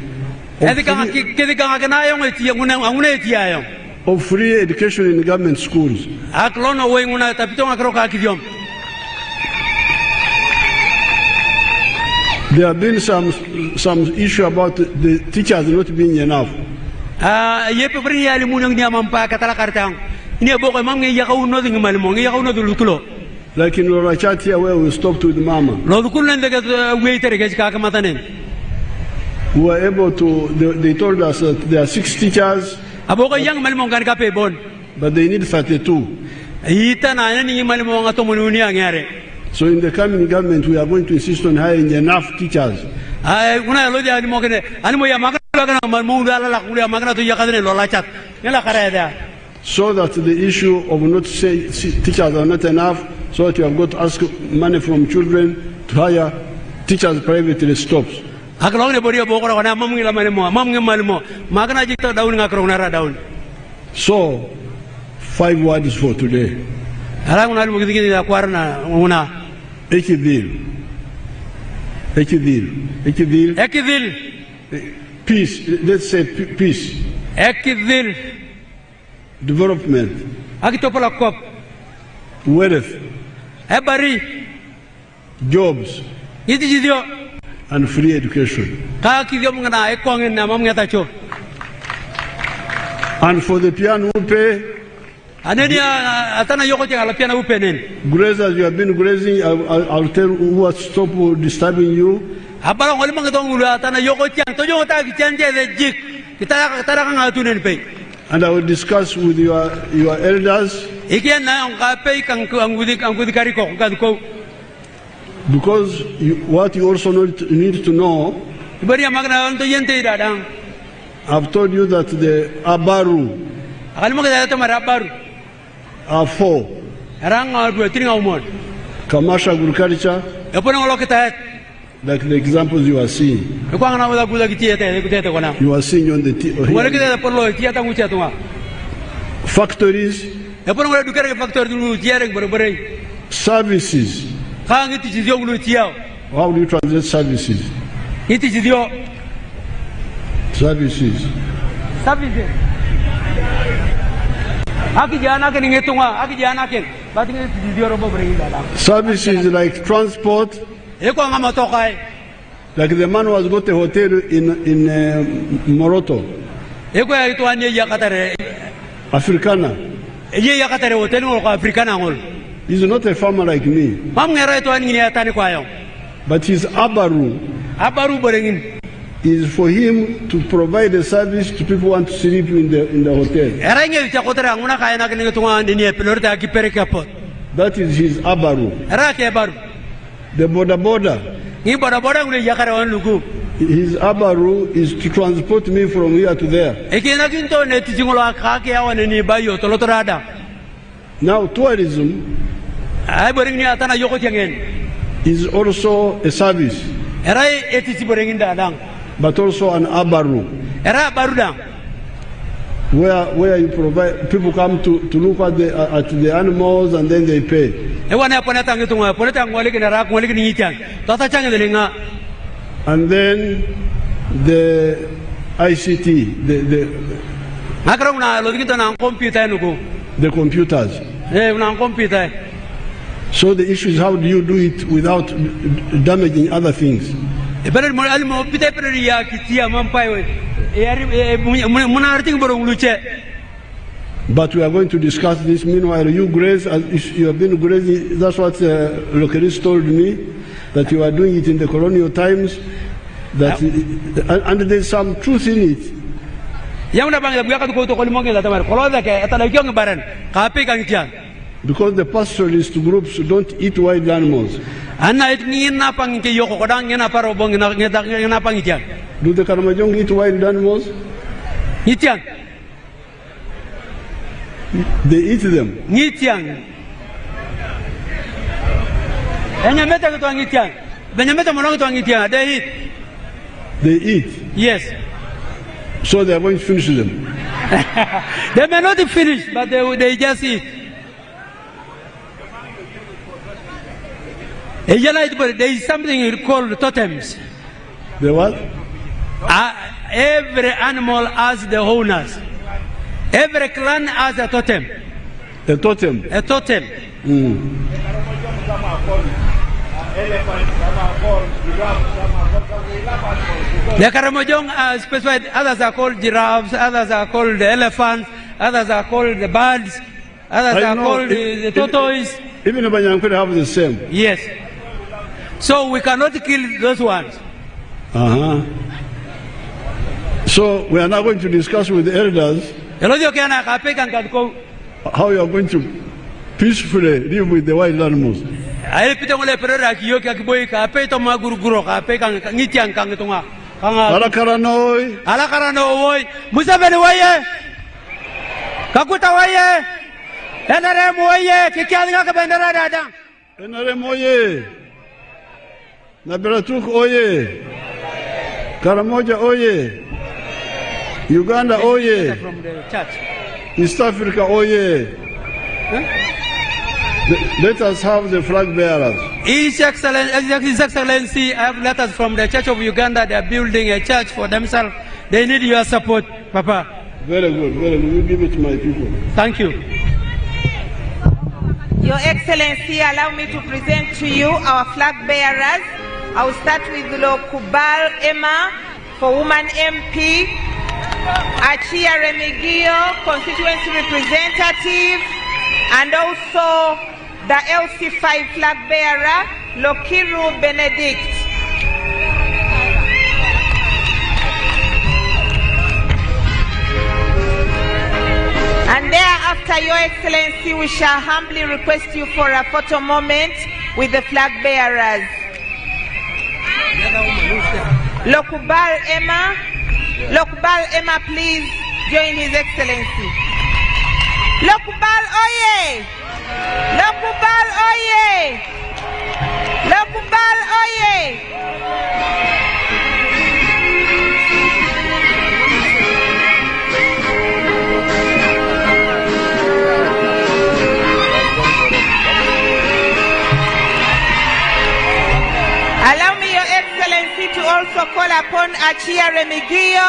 of free education in government schools. There have been some issue about the teachers not being enough. Like in Rorachat here where we stopped with Mama. We were able to, they told us that there are 6 teachers, but they need 32. So in the coming government, we are going to insist on hiring enough teachers. So that the issue of not saying teachers are not enough, so that you have got to ask money from children to hire teachers privately stops. Akalong ne boria bokora kana mamngi la malemo mamngi malemo magana jikto daun ngakrong nara daun. So 5 words for today. Ala nguna lu gidi da kwarna nguna. Ekidil. Peace. Let's say peace. Ekidil. Development. Akitopola kop. Wealth. Ebari. Jobs. Yiti jidio. And free education. Ka kidio mngana ekongen na mamngata cho. And for the piano pay. Anenia atana yoko tinga la piano upenen. Graze as you have been grazing, I'll tell who has stopped disturbing you. Abala ngoli mangatongulu atana yoko tiang tojo ta kichanje de jik. Kita kang atunen pay. And I will discuss with your elders. Ikian na ang kapay kang angudi kariko kadko. Because what you also need to know, I've told you that the Abaru are 4. Commercial agriculture, like the examples you are seeing. You are seeing on the factories, services. How do you translate services? Services. Services like transport. Like the man who has got a hotel in Moroto. Africana. He's not a farmer like me. But his Abaru is for him to provide a service to people who want to sleep in the hotel. That is his Abaru. The border. His Abaru is to transport me from here to there. Now tourism is also a service, but also an Abaru, where you provide, people come to look at the animals and then they pay. And then the ICT, the computers. So the issue is, how do you do it without damaging other things? But we are going to discuss this. Meanwhile, you graze, as you have been grazing. That's what Lokeris told me, that you are doing it in the colonial times. That and there's some truth in it. Because the pastoralist groups don't eat wild animals. Do the Karamajong eat wild animals? They eat them. They eat. Yes. So they are going to finish them. They may not finish, but they just eat. There is something called totems. The what? Every animal has the owners. Every clan has a totem. A totem? A totem. The Karamojong are specified. Others are called giraffes, others are called the elephants, others are called the birds, others are called the tortoise. Even the Banyan have the same. Yes. So we cannot kill those ones. So we are now going to discuss with the elders how you are going to peacefully live with the wild animals. Alakaranoi. Museveni waye. Kakuta waye. NRM waye. Kikialinga kabendera dada. NRM waye. Nabilatuk oye. Karamoja oye. Uganda oye. From the church. East Africa oye. Let us have the flag bearers. His Excellency, I have letters from the Church of Uganda. They are building a church for themselves. They need your support, Papa. Very good, very good. You give it to my people. Thank you. Your Excellency, allow me to present to you our flag bearers. I will start with Lokubal Emma for Woman MP, Achia Remigio, Constituency Representative, and also the LC5 flag bearer, Lokiru Benedict. And thereafter, Your Excellency, we shall humbly request you for a photo moment with the flag bearers. Lokubal Emma, please join His Excellency. Lokubal oye! Lokubal oye! Lokubal oye! Allow me, Your Excellency, to also call upon Achia Remigio.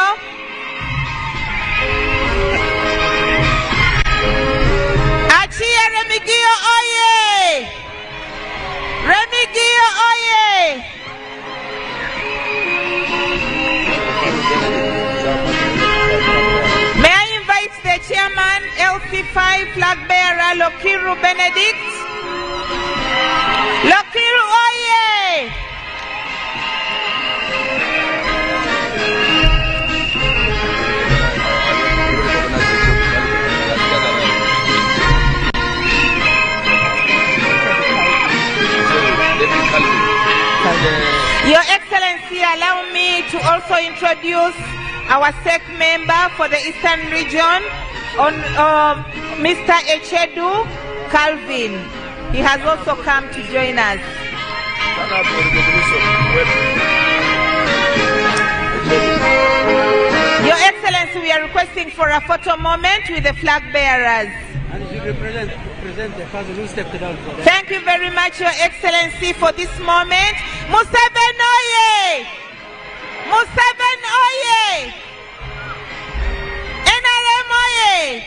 Achia Remigio oye! Remigio oye! May I invite the chairman, LC5 flag bearer, Lokiru Benedict? Lokiru oye! Your Excellency, allow me to also introduce our SEC member for the Eastern region, Mr. Echedu Calvin. He has also come to join us. Your Excellency, we are requesting for a photo moment with the flag bearers. And you represent the person who stepped down for that. Thank you very much, Your Excellency, for this moment. Museveni oye! Museveni oye! NRM oye!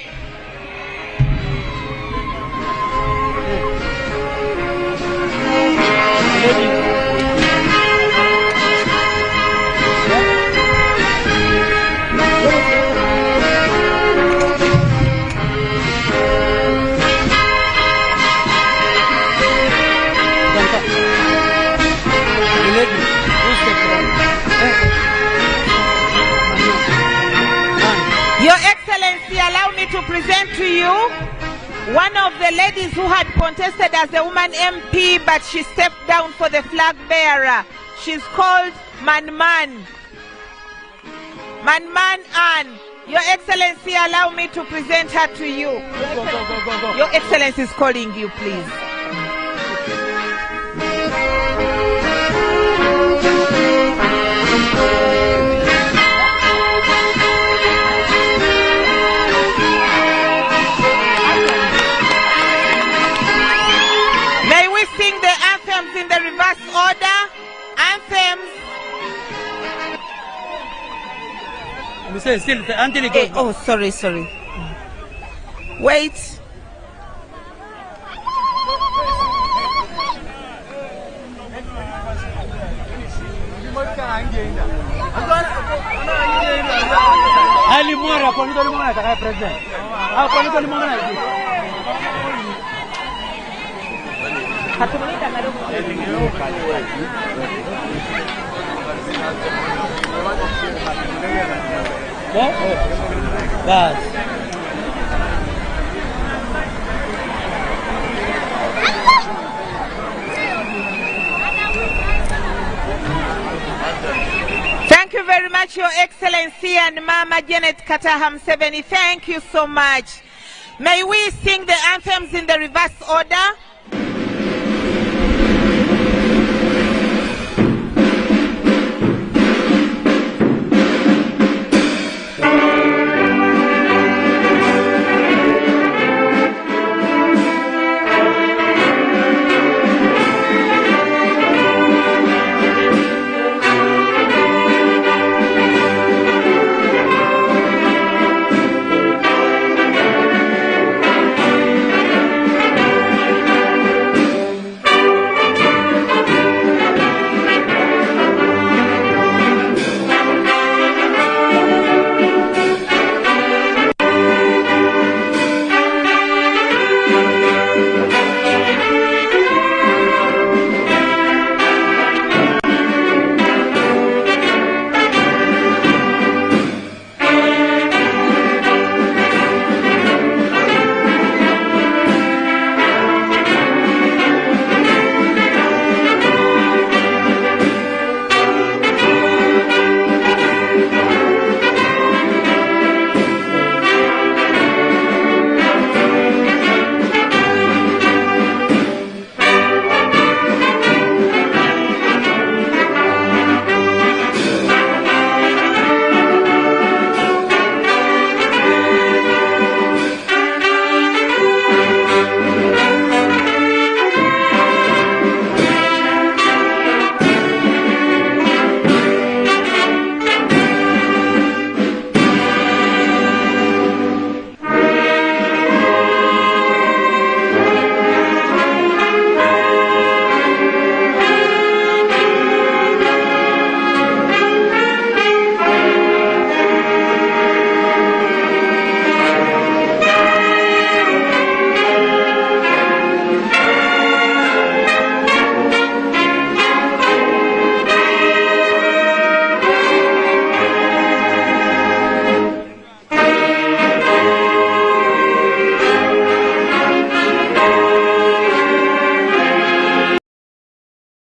Your Excellency, allow me to present to you one of the ladies who had contested as a woman MP, but she stepped down for the flag bearer. She's called Manman Ann. Your Excellency, allow me to present her to you. Your Excellency is calling you, please. May we sing the anthems in the reverse order? Anthems. Oh, sorry. Wait. Thank you very much, Your Excellency, and Mama Janet Kataham Museveni. Thank you so much. May we sing the anthems in the reverse order?